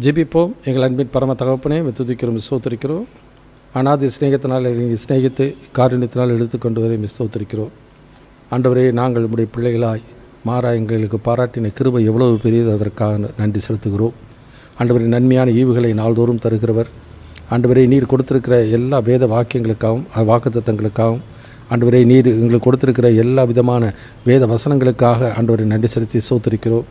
ஜெபிப்போம். எங்கள் அன்பின் பரம தகப்பனே, துதிக்கிறோம், ஸ்தோத்திரிக்கிறோம். அநாதி சிநேகத்தினால் நீங்கள் சிநேகித்து காரியத்தினால் எடுத்துக்கொண்டு வரை ஸ்தோத்திரிக்கிறோம். ஆண்டவரே, நாங்கள் உடைய பிள்ளைகளாய் மாறா எங்களுக்கு பாராட்டின கிருபை எவ்வளவு பெரியது, அதற்காக நன்றி செலுத்துகிறோம். ஆண்டவரே, நன்மையான ஈவுகளை நாள்தோறும் தருகிறவர். ஆண்டவரே, நீர் கொடுத்திருக்கிற எல்லா வேத வாக்கியங்களுக்காகவும் வாக்குத்தத்தங்களுக்காகவும் ஆண்டவரே, நீர் எங்களுக்கு கொடுத்திருக்கிற எல்லா விதமான வேத வசனங்களுக்காக ஆண்டவரை நன்றி செலுத்தி ஸ்தோத்திரிக்கிறோம்.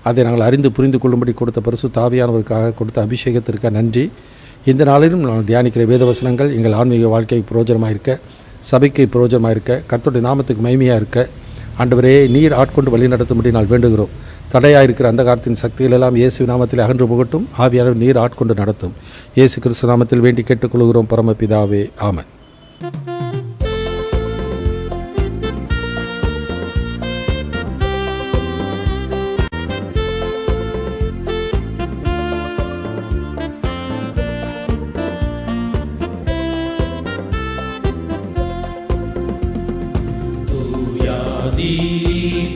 அதை நாங்கள் அறிந்து புரிந்து கொள்ளும்படி கொடுத்த பரிசுத்த ஆவியானவருக்காக கொடுத்த அபிஷேகத்திற்காக நன்றி. இந்த நாளிலும் நாங்கள் தியானிக்கிற வேத வசனங்கள் எங்கள் ஆன்மீக வாழ்க்கைக்கு பிரயோஜனமாக இருக்க, சபைக்கு பிரயோஜனமாக இருக்க, கர்த்தருடைய நாமத்துக்கு மகிமையாக இருக்க ஆண்டவரே, நீர் ஆட்கொண்டு வழி நடத்தும்படி நாங்கள் வேண்டுகிறோம். தடையாக இருக்கிற அந்த காலத்தின் சக்திகள் எல்லாம் இயேசு நாமத்தில் அகன்று போகட்டும். ஆவியானவர் நீர் ஆட்கொண்டு நடத்தும். இயேசு கிறிஸ்து நாமத்தில் வேண்டி கேட்டுக்கொள்கிறோம் பரமபிதாவே, ஆமென்.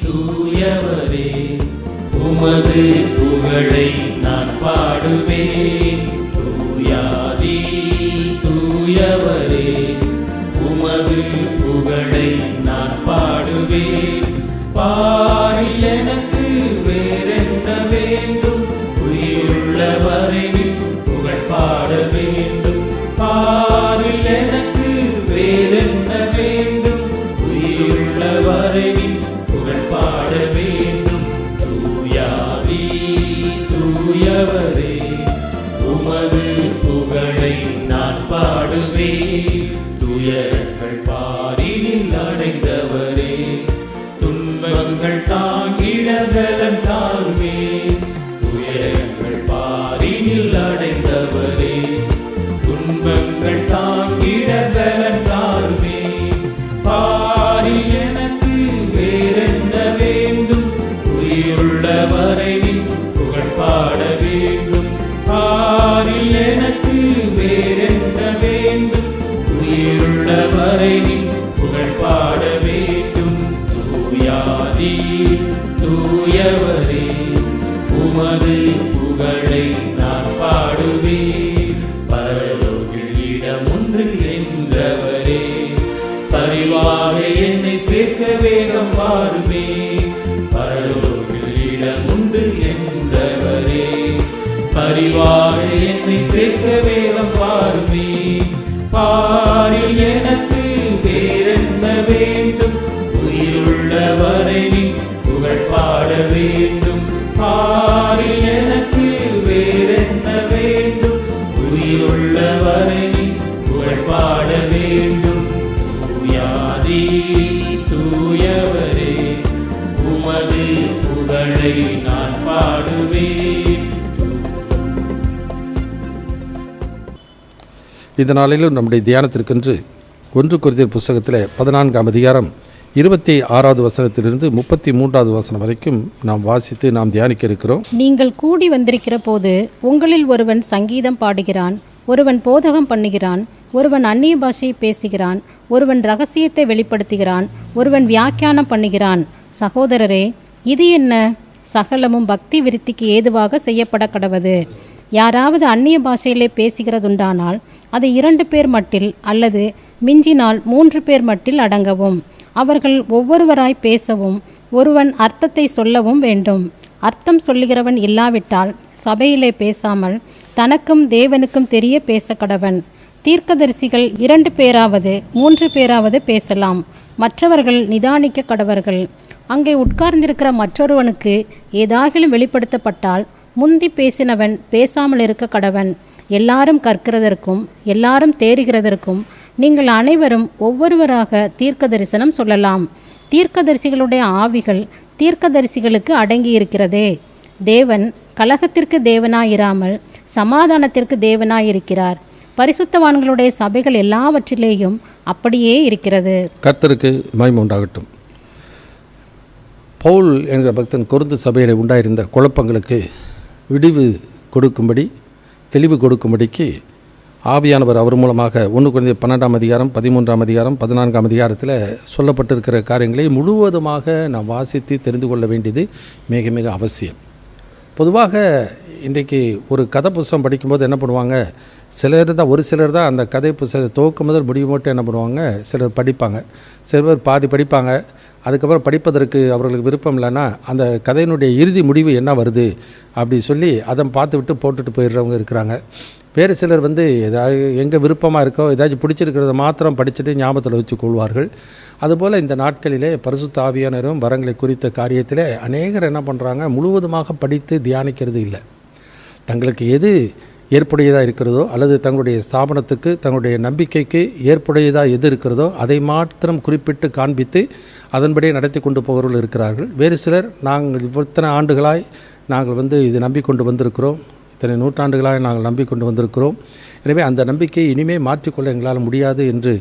தூயவரே, உமது புகழை நான் பாடுவேன். தூயாதி தூயவரே, உமது புகழை நான் பாடுவேன். பாரில் எனக்கு வேறென்ன வேண்டும், உயிருள்ளவரை புகழ் பாட வேண்டும். பாரில் எனக்கு வேறென்ன வேண்டும், உயிருள்ளவரை புகழ் பாட வேண்டும். தூயாதி தூயவரே, உமது புகழை நான் பாடுவேன். துயர்கள் பாரினில் அடைந்தவரே, துன்பங்கள் தாங்கிட பலன் தாருமே. துயர்கள் பாரினில் அடைந்தவரே, துன்பங்கள் தாங்கிட பலன் தாருமே. பாரில் எனக்கு வேறென்ன வேண்டும், உயிருள்ளவரை புகழ் பாட வேண்டும். பாரில் எனக்கு வேறென்ன வேண்டும், உயிருள்ளவரை புகழ் பாட வேண்டும். தூயாதி தூயவரே, உமது புகழை நான் பாடுவேன். பரலோகில் இடம் உண்டு என்றவரே, பரிவாக என்னை சேர்க்க வேகம் வாருமே. பரலோகில் இடம் உண்டு என்றவரே, பரிவாக என்னை சேர்க்க வேகம் வாருமே. பாரில் எனக்கு வேறென்ன வேண்டும், உயிருள்ளவரை புகழ் பாட வேண்டும். பாரில் எனக்கு வேறென்ன வேண்டும், உயிருள்ளவரை புகழ் பாட வேண்டும். தூயாதி தூயவரே, உமது புகழை நான் பாடுவேன். இந்த நாளிலும் நம்முடைய தியானத்திற்கென்று 1 கொரிந்தியர் புஸ்தகத்தில் 14ஆம் அதிகாரம் 26வது வசனத்திலிருந்து 33வது வசனம் வரைக்கும் நாம் வாசித்து நாம் தியானிக்க இருக்கிறோம். நீங்கள் கூடி வந்திருக்கிற போது உங்களில் ஒருவன் சங்கீதம் பாடுகிறான், ஒருவன் போதகம் பண்ணுகிறான், ஒருவன் அந்நிய பாஷையை பேசுகிறான், ஒருவன் இரகசியத்தை வெளிப்படுத்துகிறான், ஒருவன் வியாக்கியானம் பண்ணுகிறான். சகோதரரே, இது என்ன? சகலமும் பக்தி விருத்திக்கு ஏதுவாக செய்யப்பட கடவது. யாராவது அந்நிய பாஷையிலே பேசுகிறதுண்டானால் அது 2 பேர் மட்டில், அல்லது மிஞ்சினால் 3 பேர் மட்டில் அடங்கவும். அவர்கள் ஒவ்வொருவராய் பேசவும், ஒருவன் அர்த்தத்தை சொல்லவும் வேண்டும். அர்த்தம் சொல்லுகிறவன் இல்லாவிட்டால் சபையிலே பேசாமல் தனக்கும் தேவனுக்கும் தெரிய பேச கடவன். தீர்க்கதரிசிகள் 2 பேராவது 3 பேராவது பேசலாம், மற்றவர்கள் நிதானிக்க கடவர்கள். அங்கே உட்கார்ந்திருக்கிற மற்றொருவனுக்கு ஏதாகிலும் வெளிப்படுத்தப்பட்டால் முந்தி பேசினவன் பேசாமல் இருக்க கடவன். எல்லாரும் கற்கிறதற்கும் எல்லாரும் தேறுகிறதற்கும் நீங்கள் அனைவரும் ஒவ்வொருவராக தீர்க்க தரிசனம் சொல்லலாம். தீர்க்கதரிசிகளுடைய ஆவிகள் தீர்க்கதரிசிகளுக்கு அடங்கியிருக்கிறதே. தேவன் கலகத்திற்கு தேவனாயிராமல் சமாதானத்திற்கு தேவனாயிருக்கிறார். பரிசுத்தவான்களுடைய சபைகள் எல்லாவற்றிலேயும் அப்படியே இருக்கிறது. கர்த்தருக்கு மகிமை உண்டாகட்டும். பவுல் என்கிற பக்தன் கொரிந்து சபையில் உண்டாயிருந்த குழப்பங்களுக்கு விடிவு கொடுக்கும்படி, தெளிவு கொடுக்கும்படிக்கு ஆவியானவர் அவர் மூலமாக 1 கொரிந்தியர் 12ஆம் அதிகாரம் 13ஆம் அதிகாரம் 14ஆம் அதிகாரத்தில் சொல்லப்பட்டிருக்கிற காரியங்களை முழுவதுமாக நாம் வாசித்து தெரிந்து கொள்ள வேண்டியது மிக மிக அவசியம். பொதுவாக இன்றைக்கி ஒரு கதை புத்தகம் படிக்கும்போது என்ன பண்ணுவாங்க, ஒரு சிலர் தான் அந்த கதை புத்தகத்தை துவக்கம் முதல் முடிவு மட்டும் என்ன பண்ணுவாங்க, சிலர் படிப்பாங்க, சிலர் பாதி படிப்பாங்க. அதுக்கப்புறம் படிப்பதற்கு அவர்களுக்கு விருப்பம் இல்லைன்னா அந்த கதையினுடைய இறுதி முடிவு என்ன வருது அப்படி சொல்லி அதை பார்த்து விட்டு போட்டுட்டு போயிடுறவங்க இருக்கிறாங்க. வேறு சிலர் ஏதாவது எங்கே விருப்பமாக இருக்கோ ஏதாச்சும் பிடிச்சிருக்கிறத மாத்திரம் படிச்சுட்டு ஞாபகத்தில் வச்சு கொள்வார்கள். அதுபோல் இந்த நாட்களிலே பரிசுத்த ஆவியானவரும் வரங்களை குறித்த காரியத்தில் அநேகர் என்ன பண்ணுறாங்க, முழுவதுமாக படித்து தியானிக்கிறது இல்லை. தங்களுக்கு எது ஏற்புடையதாக இருக்கிறதோ அல்லது தங்களுடைய ஸ்தாபனத்துக்கு தங்களுடைய நம்பிக்கைக்கு ஏற்புடையதாக எது இருக்கிறதோ அதை மாத்திரம் குறிப்பிட்டு காண்பித்து அதன்படியே நடத்தி கொண்டு போகிறவர்கள் இருக்கிறார்கள். வேறு சிலர் நாங்கள் இத்தனை ஆண்டுகளாய் நாங்கள் இது நம்பிக்கொண்டு வந்திருக்கிறோம், இத்தனை நூற்றாண்டுகளாக நாங்கள் நம்பிக்கொண்டு வந்திருக்கிறோம், எனவே அந்த நம்பிக்கையை இனிமேல் மாற்றிக்கொள்ள எங்களால் முடியாது என்று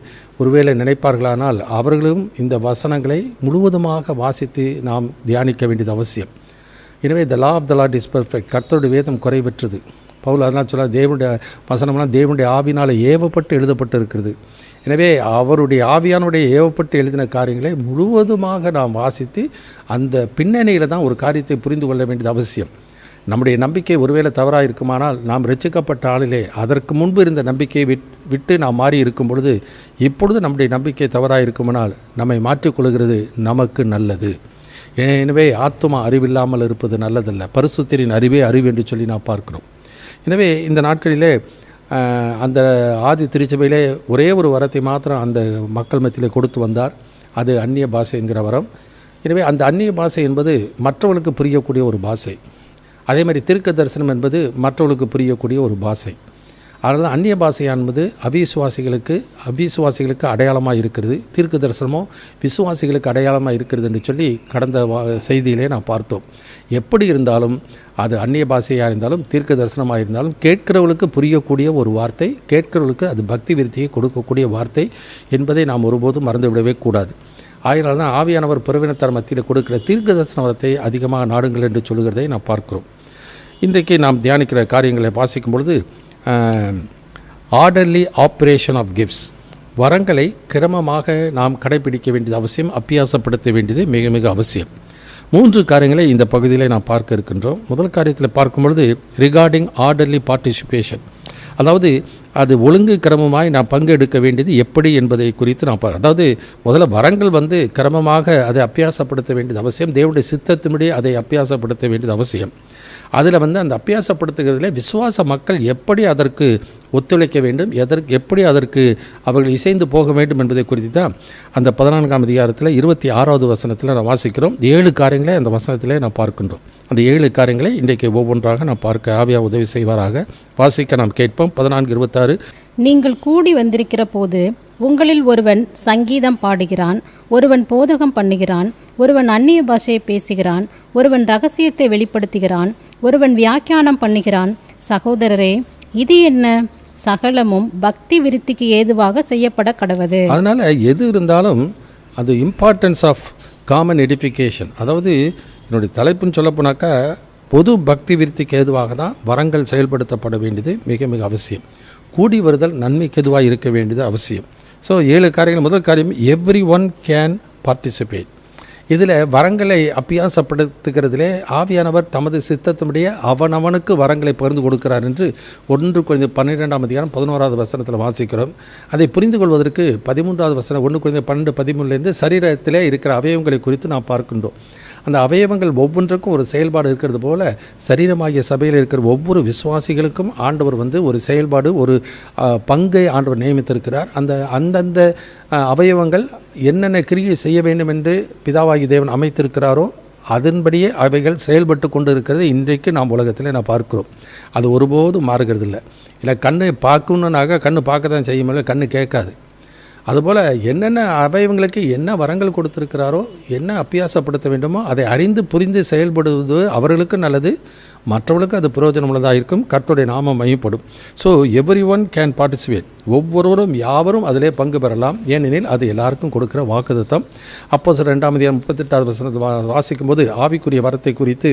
ஒருவேளை நினைப்பார்களானால் அவர்களும் இந்த வசனங்களை முழுவதுமாக வாசித்து நாம் தியானிக்க வேண்டியது அவசியம். எனவே the law of the Lord is perfect. கர்த்தருடைய வேதம் குறைவற்றது. பவுல் அதனால் சொல்ல தேவனுடைய வசனம்லாம் தேவனுடைய ஆவினால் ஏவப்பட்டு எழுதப்பட்டு இருக்கிறது. எனவே அவருடைய ஆவியானுடைய ஏவப்பட்டு எழுதின காரியங்களை முழுவதுமாக நாம் வாசித்து அந்த பின்னணியில் தான் ஒரு காரியத்தை புரிந்து கொள்ள வேண்டியது அவசியம். நம்முடைய நம்பிக்கை ஒருவேளை தவறாக இருக்குமானால் நாம் ரட்சிக்கப்பட்ட ஆளிலே அதற்கு முன்பு இருந்த நம்பிக்கையை விட்டு நாம் மாறி இருக்கும் பொழுது இப்பொழுது நம்முடைய நம்பிக்கை தவறாக இருக்குமானால் நம்மை மாற்றிக்கொள்கிறது நமக்கு நல்லது. எனவே ஆத்துமா அறிவில்லாமல் இருப்பது நல்லதல்ல, பரிசுத்தரின் அறிவே அறிவு என்று சொல்லி நாம் பார்க்கிறோம். எனவே இந்த நாட்களிலே அந்த ஆதி திருச்சபையிலே ஒரே ஒரு வரத்தை மாத்திரம் அந்த மக்கள் மத்தியிலே கொடுத்து வந்தார், அது அந்நிய பாஷை என்கிற வரம். எனவே அந்த அந்நிய பாஷை என்பது மற்றவர்களுக்கு புரியக்கூடிய ஒரு பாஷை. அதே மாதிரி தீர்க்க தரிசனம் என்பது மற்றவர்களுக்கு புரியக்கூடிய ஒரு பாஷை. அதனால் தான் அந்நிய பாஷை என்பது அவிசுவாசிகளுக்கு அடையாளமாக இருக்கிறது, தீர்க்க தரிசனமோ விசுவாசிகளுக்கு அடையாளமாக இருக்கிறது என்று சொல்லி கடந்த செய்தியிலே நான் பார்த்தோம். எப்படி இருந்தாலும் அது அந்நிய பாஷையாக இருந்தாலும் தீர்க்க தரிசனமாக இருந்தாலும் கேட்கிறவர்களுக்கு புரியக்கூடிய ஒரு வார்த்தை, கேட்கிறவர்களுக்கு அது பக்தி விருத்தியை கொடுக்கக்கூடிய வார்த்தை என்பதை நாம் ஒருபோதும் மறந்துவிடவே கூடாது. ஆகையால் தான் ஆவியானவர் பிறவினத்தார் மத்தியில் கொடுக்கிற தீர்க்க தரிசன வரத்தை அதிகமாக நாடுங்கள் என்று சொல்லுகிறதை நாம் பார்க்கிறோம். இன்றைக்கு நாம் தியானிக்கிற காரியங்களை வாசிக்கும் பொழுது ஆர்டர்லி ஆப்ரேஷன் ஆஃப் கிஃப்ட்ஸ், வரங்களை கிரமமாக நாம் கடைபிடிக்க வேண்டியது அவசியம், அபியாசப்படுத்த வேண்டியது மிக மிக அவசியம். 3 காரியங்களை இந்த பகுதியில் நாம் பார்க்க இருக்கின்றோம். முதல் காரியத்தில் பார்க்கும் பொழுது ரிகார்டிங் ஆர்டர்லி பார்ட்டிசிபேஷன், அதாவது அது ஒழுங்கு கிரமமாய் நாம் பங்கெடுக்க வேண்டியது எப்படி என்பதை குறித்து நாம் அதாவது முதல்ல வரங்கள் கிரமமாக அதை அபியாசப்படுத்த வேண்டியது அவசியம், தேவனுடைய சித்தத்தின்படி அதை அபியாசப்படுத்த வேண்டியது அவசியம். அதில் அந்த அபியாசப்படுத்துகிறதுல விசுவாச மக்கள் எப்படி அதற்கு ஒத்துழைக்க வேண்டும், எப்படி அதற்கு அவர்கள் இசைந்து போக வேண்டும் என்பதை குறித்து தான் அந்த 14ஆம் அதிகாரத்தில் 26வது வசனத்தில் நான் வாசிக்கிறோம். 7 காரியங்களை அந்த வசனத்திலே நான் பார்க்கின்றோம். அந்த 7 காரியங்களை இன்றைக்கு ஒவ்வொன்றாக நாம் பார்க்க ஆவியா உதவி செய்வாராக. வாசிக்க நாம் கேட்போம். 14:26. நீங்கள் கூடி வந்திருக்கிற போது உங்களில் ஒருவன் சங்கீதம் பாடுகிறான், ஒருவன் போதகம் பண்ணுகிறான், ஒருவன் அந்நிய பாஷையை பேசுகிறான், ஒருவன் ரகசியத்தை வெளிப்படுத்துகிறான், ஒருவன் வியாக்கியானம் பண்ணுகிறான். சகோதரரே, இது என்ன? சகலமும் பக்தி விருத்திக்கு ஏதுவாக செய்யப்பட கடவது. அதனால் எது இருந்தாலும் அது இம்பார்ட்டன்ஸ் ஆஃப் காமன் எடிஃபிகேஷன், அதாவது என்னுடைய தலைப்புன்னு சொல்லப்போனாக்கா பொது பக்தி விருத்திக்கு ஏதுவாக தான் வரங்கள் செயல்படுத்தப்பட வேண்டியது மிக மிக அவசியம். கூடி வருதல் நன்மைக்கு எதுவாக இருக்க வேண்டியது அவசியம். ஸோ 7 காரியங்கள். முதல் காரியம், எவ்ரி ஒன் கேன் பார்ட்டிசிபேட். இதில் வரங்களை அபியாசப்படுத்துகிறதிலே ஆவியானவர் தமது சித்தத்தினுடைய அவனவனுக்கு வரங்களை பகிர்ந்து கொடுக்கிறார் என்று 1 Corinthians 12ஆம் அதிகாரம் 11வது வசனத்தில் வாசிக்கிறோம். அதை புரிந்து கொள்வதற்கு 13வது வசனம் 1 Corinthians 12:13 சரீரத்திலே இருக்கிற அவயவங்களை குறித்து நாம் பார்க்கின்றோம். அந்த அவயவங்கள் ஒவ்வொன்றுக்கும் ஒரு செயல்பாடு இருக்கிறது போல சரீரமாகிய சபையில் இருக்கிற ஒவ்வொரு விசுவாசிகளுக்கும் ஆண்டவர் ஒரு செயல்பாடு, ஒரு பங்கை ஆண்டவர் நியமித்திருக்கிறார். அந்தந்த அவயவங்கள் என்னென்ன கிரியை செய்ய வேண்டும் என்று பிதாவாகி தேவன் அமைத்திருக்கிறாரோ அதன்படியே அவைகள் செயல்பட்டு கொண்டு இருக்கிறது இன்றைக்கு நாம் உலகத்தில் நான் பார்க்கிறோம். அது ஒருபோதும் மாறுகிறது இல்லை கண்ணு பார்க்கணுன்னாக கண்ணு பார்க்க தான் செய்யுமில்லை, கண்ணு கேட்காது. அதுபோல் என்னென்ன அவயவங்களுக்கு என்ன வரங்கள் கொடுத்துருக்கிறாரோ, என்ன அபியாசப்படுத்த வேண்டுமோ அதை அறிந்து புரிந்து செயல்படுவது அவர்களுக்கு நல்லது, மற்றவர்களுக்கு அது பிரயோஜனமுள்ளதாக இருக்கும், கர்த்தருடைய நாமம் மையப்படும். So everyone can participate, ஒவ்வொருவரும் யாவரும் அதிலே பங்கு பெறலாம், ஏனெனில் அது எல்லாருக்கும் கொடுக்குற வாக்குத்தத்தம். அப்போஸ்தலர் 2ஆம் அதிகாரம் 38வது வசனத்தை வாசிக்கும் போது ஆவிக்குரிய வரத்தை குறித்து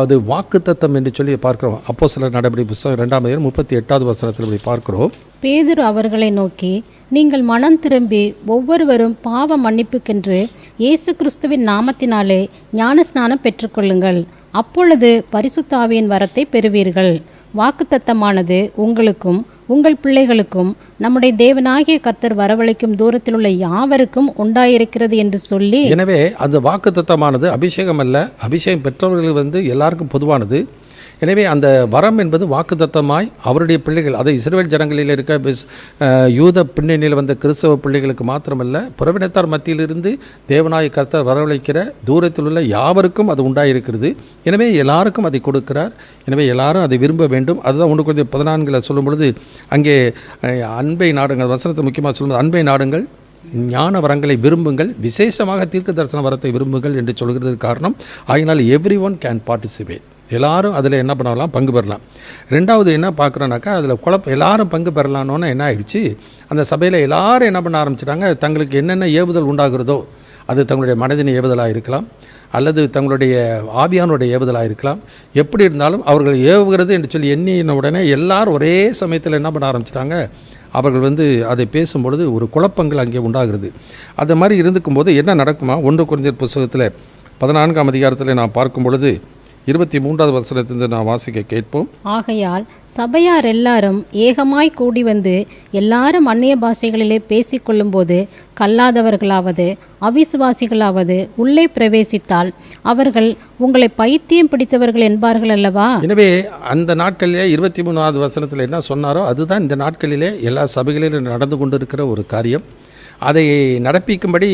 அது வாக்குத்தத்தம் என்று சொல்லி பார்க்கிறோம். அப்போஸ்தலர் நடபடி புத்தகம் 2ஆம் அதிகாரம் 38வது வசனத்தில் இப்படி பார்க்கிறோம். பேதுரு அவர்களை நோக்கி, நீங்கள் மனம் திரும்பி ஒவ்வொருவரும் பாவ மன்னிப்புக்கென்று இயேசு கிறிஸ்துவின் நாமத்தினாலே ஞானஸ்நானம் பெற்றுக்கொள்ளுங்கள், அப்பொழுது பரிசுத்த ஆவியின் வரத்தை பெறுவீர்கள். வாக்குத்தத்தமானது உங்களுக்கும் உங்கள் பிள்ளைகளுக்கும் நம்முடைய தேவனாகிய கர்த்தர் வரவழைக்கும் தூரத்தில் உள்ள யாவருக்கும் உண்டாயிருக்கிறது என்று சொல்லி. எனவே அந்த வாக்குத்தத்தமானது அபிஷேகம் அல்ல, அபிஷேகம் பெற்றவர்கள் எல்லாருக்கும் பொதுவானது. எனவே அந்த வரம் என்பது வாக்குத்தத்தமாய் அவருடைய பிள்ளைகள், அதை இஸ்ரவேல் ஜனங்களில் இருக்க யூத பின்னணியில் வந்த கிறிஸ்தவ பிள்ளைகளுக்கு மாத்திரமல்ல, புறவினத்தார் மத்தியிலிருந்து தேவனாய கர்த்தர் வரவழைக்கிற தூரத்தில் உள்ள யாவருக்கும் அது உண்டாயிருக்கிறது. எனவே எல்லாருக்கும் அதை கொடுக்கிறார். எனவே எல்லாரும் அதை விரும்ப வேண்டும். அதுதான் 1 Corinthians 14 சொல்லும் பொழுது அங்கே அன்பை நாடுங்கள், வசனத்தை முக்கியமாக சொல்லும்போது அன்பை நாடுங்கள், ஞான வரங்களை விரும்புங்கள், விசேஷமாக தீர்க்க தரிசன வரத்தை விரும்புங்கள் என்று சொல்கிறதுக்கு காரணம், ஆகினால் எவ்ரி ஒன் கேன் பார்ட்டிசிபேட், எல்லாரும் அதில் என்ன பண்ணலாம், பங்கு பெறலாம். ரெண்டாவது என்ன பார்க்குறோன்னாக்கா, அதில் எல்லாரும் பங்கு பெறலான்னு என்ன ஆயிடுச்சு, அந்த சபையில் எல்லாரும் என்ன பண்ண ஆரம்பிச்சிட்டாங்க, தங்களுக்கு என்னென்ன ஏவுதல் உண்டாகிறதோ, அது தங்களுடைய மனதின் ஏவுதலாக இருக்கலாம், அல்லது தங்களுடைய ஆவியானுடைய ஏவுதலாக இருக்கலாம். எப்படி இருந்தாலும் அவர்கள் ஏவுகிறது என்று சொல்லி எண்ணின உடனே எல்லாரும் ஒரே சமயத்தில் என்ன பண்ண ஆரம்பிச்சிட்டாங்க, அவர்கள் அதை பேசும்பொழுது ஒரு குழப்பங்கள் அங்கே உண்டாகிறது. அது மாதிரி இருந்துக்கும் போது என்ன நடக்குமா, 1 Corinthians புத்தகத்தில் 14ஆம் அதிகாரத்தில் நான் பார்க்கும் பொழுது 23வது வசனத்திலிருந்து நான் வாசிக்க கேட்போம். ஆகையால் சபையார் எல்லாரும் ஏகமாய் கூடி வந்து எல்லாரும் அந்நிய பாஷைகளிலே பேசிக்கொள்ளும் போது கல்லாதவர்களாவது அவிசுவாசிகளாவது உள்ளே பிரவேசித்தால் அவர்கள் உங்களை பைத்தியம் பிடித்தவர்கள் என்பார்கள் அல்லவா. எனவே அந்த நாட்களிலே 23வது வசனத்தில் என்ன சொன்னாரோ அதுதான் இந்த நாட்களிலே எல்லா சபைகளிலும் நடந்து கொண்டிருக்கிற ஒரு காரியம். அதை நடப்பிக்கும்படி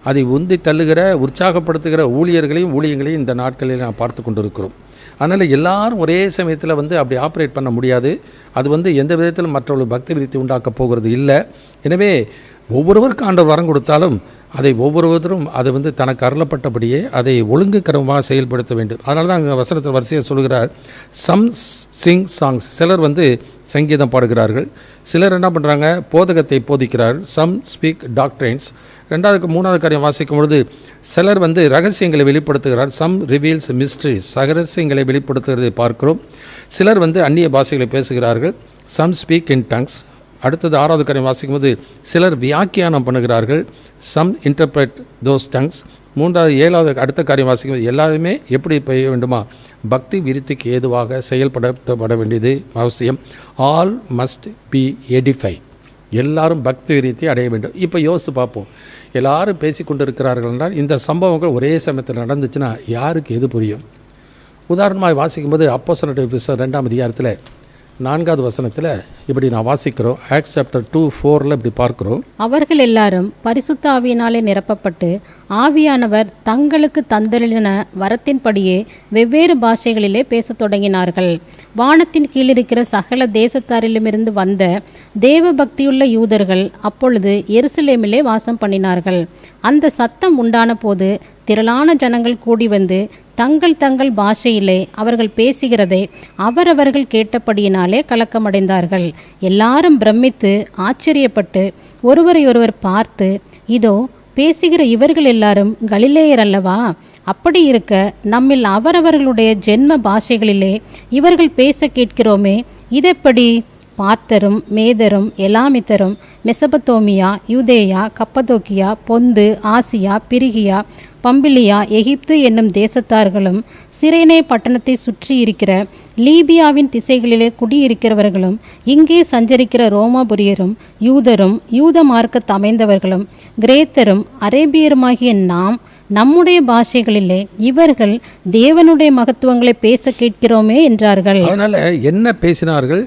அதை உந்தி தள்ளுகிற உற்சாகப்படுத்துகிற ஊழியங்களையும் இந்த நாட்களில் நான் பார்த்து கொண்டிருக்கிறோம். அதனால் எல்லாரும் ஒரே சமயத்தில் அப்படி ஆப்ரேட் பண்ண முடியாது. அது எந்த விதத்திலும் மற்றவர்கள் பக்தி விருத்தி உண்டாக்க போகிறது இல்லை. எனவே ஒவ்வொருவருக்கும் ஆண்டவர் வரம் கொடுத்தாலும் அதை ஒவ்வொருவரும் அதை தனக்கு அருளப்பட்டபடியே அதை ஒழுங்கு கிரமமாக செயல்படுத்த வேண்டும். அதனால தான் அங்கே வசனத்தில் வரிசையாக சொல்கிறார், சம் சிங் சாங்ஸ், சிலர் சங்கீதம் பாடுகிறார்கள், சிலர் என்ன பண்ணுறாங்க, போதகத்தை போதிக்கிறார்கள், சம் ஸ்பீக் டாக்ட்ரைன்ஸ். 3வது காரியம் வாசிக்கும் பொழுது சிலர் ரகசியங்களை வெளிப்படுத்துகிறார், சம் ரிவீல்ஸ் மிஸ்ட்ரிஸ், ரகசியங்களை வெளிப்படுத்துகிறதை பார்க்கிறோம். சிலர் அந்நிய பாஷைகளை பேசுகிறார்கள், சம் ஸ்பீக் இன் டங்ஸ். அடுத்தது 6வது காரியம் வாசிக்கும்போது சிலர் வியாக்கியானம் பண்ணுகிறார்கள், சம் இன்டர்பிரட் தோஸ் டங்ஸ். 7வது அடுத்த காரியம் வாசிக்கும்போது எல்லாருமே எப்படி செய்ய வேண்டுமா, பக்தி விருத்திக்கு ஏதுவாக செயல்படுத்தப்பட வேண்டியது அவசியம். ஆல் மஸ்ட் பி எடிஃபை, எல்லாரும் பக்தி விருத்தி அடைய வேண்டும். இப்போ யோசித்து பார்ப்போம், எல்லாரும் பேசி கொண்டு இருக்கிறார்கள் என்றால் இந்த சம்பவங்கள் ஒரே சமயத்தில் நடந்துச்சுன்னா யாருக்கு எது புரியும்? உதாரணமாக வாசிக்கும்போது அப்போஸ்தலர் 2ஆம் அதிகாரத்தில் 4வது வசனத்தில் இப்படி நான் வாசிக்கிறோம். ஆக்ட்ஸ் சாப்டர் 2:4 இப்படி பார்க்கிறோம். அவர்கள் எல்லாரும் பரிசுத்த ஆவியினாலே நிரப்பப்பட்டு ஆவியானவர் தங்களுக்கு தந்தளின வரத்தின்படியே வெவ்வேறு பாஷைகளிலே பேசத் தொடங்கினார்கள். வானத்தின் கீழிருக்கிற சகல தேசத்தாரிலுமிருந்து வந்த தேவ பக்தியுள்ள யூதர்கள் அப்பொழுது எருசலேமிலே வாசம் பண்ணினார்கள். அந்த சத்தம் உண்டான போது திரளான ஜனங்கள் கூடி வந்து தங்கள் தங்கள் பாஷையிலே அவர்கள் பேசுகிறதை அவரவர்கள் கேட்டபடியினாலே கலக்கமடைந்தார்கள். எல்லாரும் பிரமித்து ஆச்சரியப்பட்டு ஒருவரையொருவர் பார்த்து, இதோ பேசுகிற இவர்கள் எல்லாரும் கலிலேயர் அல்லவா? அப்படி இருக்க நம்மில் அவரவர்களுடைய ஜென்ம பாஷைகளிலே இவர்கள் பேச கேட்கிறோமே, இதெப்படி? பார்த்தரும் மேதரும் எலாமித்தரும் மெசபத்தோமியா யூதேயா கப்பதோக்கியா பொந்து ஆசியா பிரிகியா பம்பிலியா எகிப்து என்னும் தேசத்தார்களும் சிரேனே பட்டணத்தை சுற்றி இருக்கிற லீபியாவின் திசைகளிலே குடியிருக்கிறவர்களும் இங்கே சஞ்சரிக்கிற ரோமாபுரியரும் யூதரும் யூத மார்க்கத்து அமைந்தவர்களும் கிரேத்தரும் அரேபியருமாகிய நாம் நம்முடைய பாஷைகளிலே இவர்கள் தேவனுடைய மகத்துவங்களை பேச கேட்கிறோமே என்றார்கள். அதனால் என்ன பேசினார்கள்,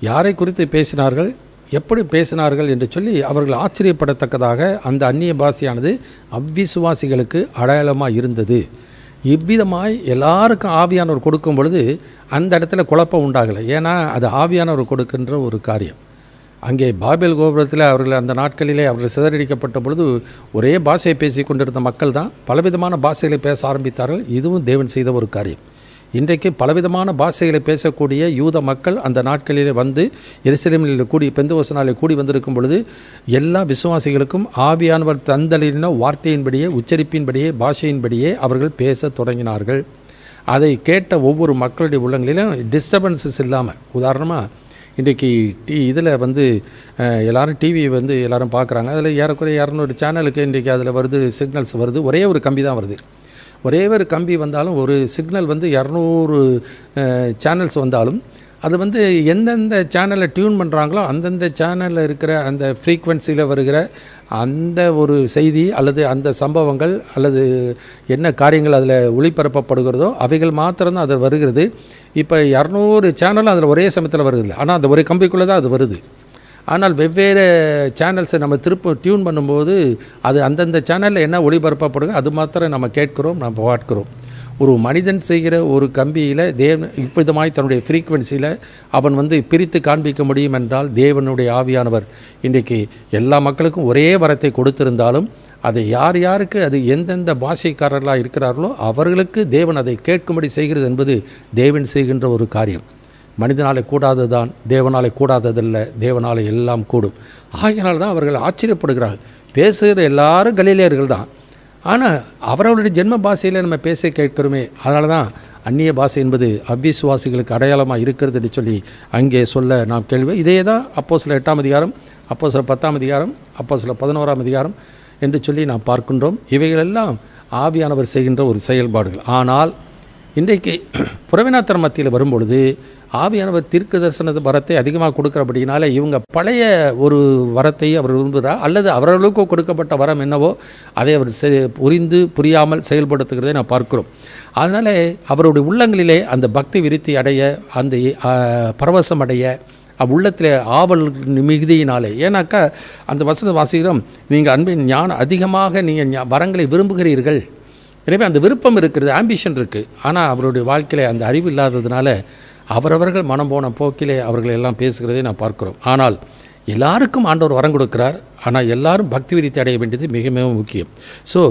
யாரை குறித்து பேசினார்கள், எப்படி பேசினார்கள் என்று சொல்லி அவர்கள் ஆச்சரியப்படத்தக்கதாக அந்த அந்நிய பாஷையானது அவ்விசுவாசிகளுக்கு அடையாளமாக இருந்தது. இவ்விதமாய் எல்லாருக்கும் ஆவியானவர் கொடுக்கும் பொழுது அந்த இடத்துல குழப்பம் உண்டாகலை. ஏன்னா அது ஆவியானவர் கொடுக்கின்ற ஒரு காரியம். அங்கே பாபேல் கோபுரத்தில் அவர்கள் அந்த நாட்களிலே அவர்கள் சிதறடிக்கப்பட்ட பொழுது ஒரே பாஷையை பேசி கொண்டிருந்த மக்கள் தான் பலவிதமான பாஷைகளை பேச ஆரம்பித்தார்கள். இதுவும் தேவன் செய்த ஒரு காரியம். இன்றைக்கு பலவிதமான பாஷைகளை பேசக்கூடிய யூத மக்கள் அந்த நாட்களிலே எருசலேமில் கூடி பெந்தெகோஸ்து நாளில் கூடி வந்திருக்கும் பொழுது எல்லா விசுவாசிகளுக்கும் ஆவியானவர் தந்தளின வார்த்தையின்படியே உச்சரிப்பின்படியே பாஷையின்படியே அவர்கள் பேச தொடங்கினார்கள். அதை கேட்ட ஒவ்வொரு மக்களுடைய உள்ளங்களிலும் டிஸ்டர்பன்ஸஸ் இல்லாமல், உதாரணமாக இன்றைக்கி இதில் எல்லோரும் டிவி எல்லோரும் பார்க்குறாங்க. அதில் ஏறக்குறைய 200 சேனலுக்கு இன்றைக்கி அதில் வருது, சிக்னல்ஸ் வருது, ஒரே ஒரு கம்பி தான் வருது. ஒரே ஒரு கம்பி வந்தாலும், ஒரு சிக்னல் வந்து 200 சேனல்ஸ் வந்தாலும், அது வந்து எந்தெந்த சேனலை டியூன் பண்ணுறாங்களோ அந்தந்த சேனலில் இருக்கிற அந்த ஃப்ரீக்வன்சியில் வருகிற அந்த ஒரு செய்தி அல்லது அந்த சம்பவங்கள் அல்லது என்ன காரியங்கள் அதில் ஒளிபரப்பப்படுகிறதோ அவைகள் மாத்திரம்தான் அது வருகிறது. இப்போ 200 சேனலும் அதில் ஒரே சமயத்தில் வருது, ஆனால் அந்த ஒரே கம்பிக்குள்ளே தான் அது வருது. ஆனால் வெவ்வேறு சேனல்ஸை நம்ம திரும்ப டியூன் பண்ணும்போது அது அந்தந்த சேனலில் என்ன ஒளிபரப்பப்படுங்க அது மாத்திரம் நம்ம கேட்கிறோம், நம்ம பார்க்கிறோம். ஒரு மனிதன் செய்கிற ஒரு கம்பியில் தேவன் இவ்விதமாய் தன்னுடைய ஃப்ரீக்வன்சியில் அவன் வந்து பிரித்து காண்பிக்க முடியும் என்றால், தேவனுடைய ஆவியானவர் இன்றைக்கு எல்லா மக்களுக்கும் ஒரே வரத்தை கொடுத்திருந்தாலும் அதை யார் யாருக்கு அது எந்தெந்த பாஷைக்காரர்களாக இருக்கிறார்களோ அவர்களுக்கு தேவன் அதை கேட்கும்படி செய்கிறது என்பது தேவன் செய்கின்ற ஒரு காரியம். மனிதனாலே கூடாததான் தேவனாலே கூடாததல்ல, தேவனாலே எல்லாம் கூடும். ஆகையினால் தான் அவர்கள் ஆச்சரியப்படுகிறார்கள். பேசுகிற எல்லாரும் கலிலேயர்கள் தான், ஆனால் அவர்களுடைய ஜென்ம பாஷையில் நம்ம பேச கேட்கிறோமே. அதனால தான் அந்நிய பாஷை என்பது அவ்விசுவாசிகளுக்கு அடையாளமாக இருக்கிறது என்று சொல்லி அங்கே சொல்ல நாம் கேள்வி. இதே தான் அப்போஸ்தலர் 8ஆம் அதிகாரம், அப்போஸ்தலர் 10ஆம் அதிகாரம், அப்போஸ்தலர் 11ஆம் அதிகாரம் என்று சொல்லி நாம் பார்க்கின்றோம். இவைகளெல்லாம் ஆவியானவர் செய்கின்ற ஒரு செயல்பாடுகள். ஆனால் இன்றைக்கு புறவினாத்தர் மத்தியில் வரும்பொழுது ஆவியானவர் தீர்க்க தரிசன வரத்தை அதிகமாக கொடுக்கிறபடினால இவங்க பழைய ஒரு வரத்தை அவர் விரும்புகிறார், அல்லது அவர்களுக்கு கொடுக்கப்பட்ட வரம் என்னவோ அதை அவர் புரிந்து புரியாமல் செயல்படுத்துகிறதை நான் பார்க்கிறோம். அதனால் அவருடைய உள்ளங்களிலே அந்த பக்தி விருத்தி அடைய, அந்த பரவசம் அடைய, உள்ளத்தில் ஆவல் மிகுதியினாலே. ஏன்னாக்கா அந்த வசனம் வாசிக்கிறோம், நீங்கள் அன்பின் ஞானம் அதிகமாக நீங்கள் வரங்களை விரும்புகிறீர்கள். எனவே அந்த விருப்பம் இருக்கிறது, ஆம்பிஷன் இருக்குது. ஆனால் அவருடைய வாழ்க்கையில் அந்த அறிவு இல்லாததுனால அவரவர்கள் மனம் போன போக்கிலே அவர்கள் எல்லாம் பேசுகிறதை நான் பார்க்கிறோம். ஆனால் எல்லாருக்கும் ஆண்டவர் வரம் கொடுக்கிறார். ஆனால் எல்லாரும் பக்தி விருத்தி அடைய வேண்டியது மிக மிக முக்கியம். ஸோ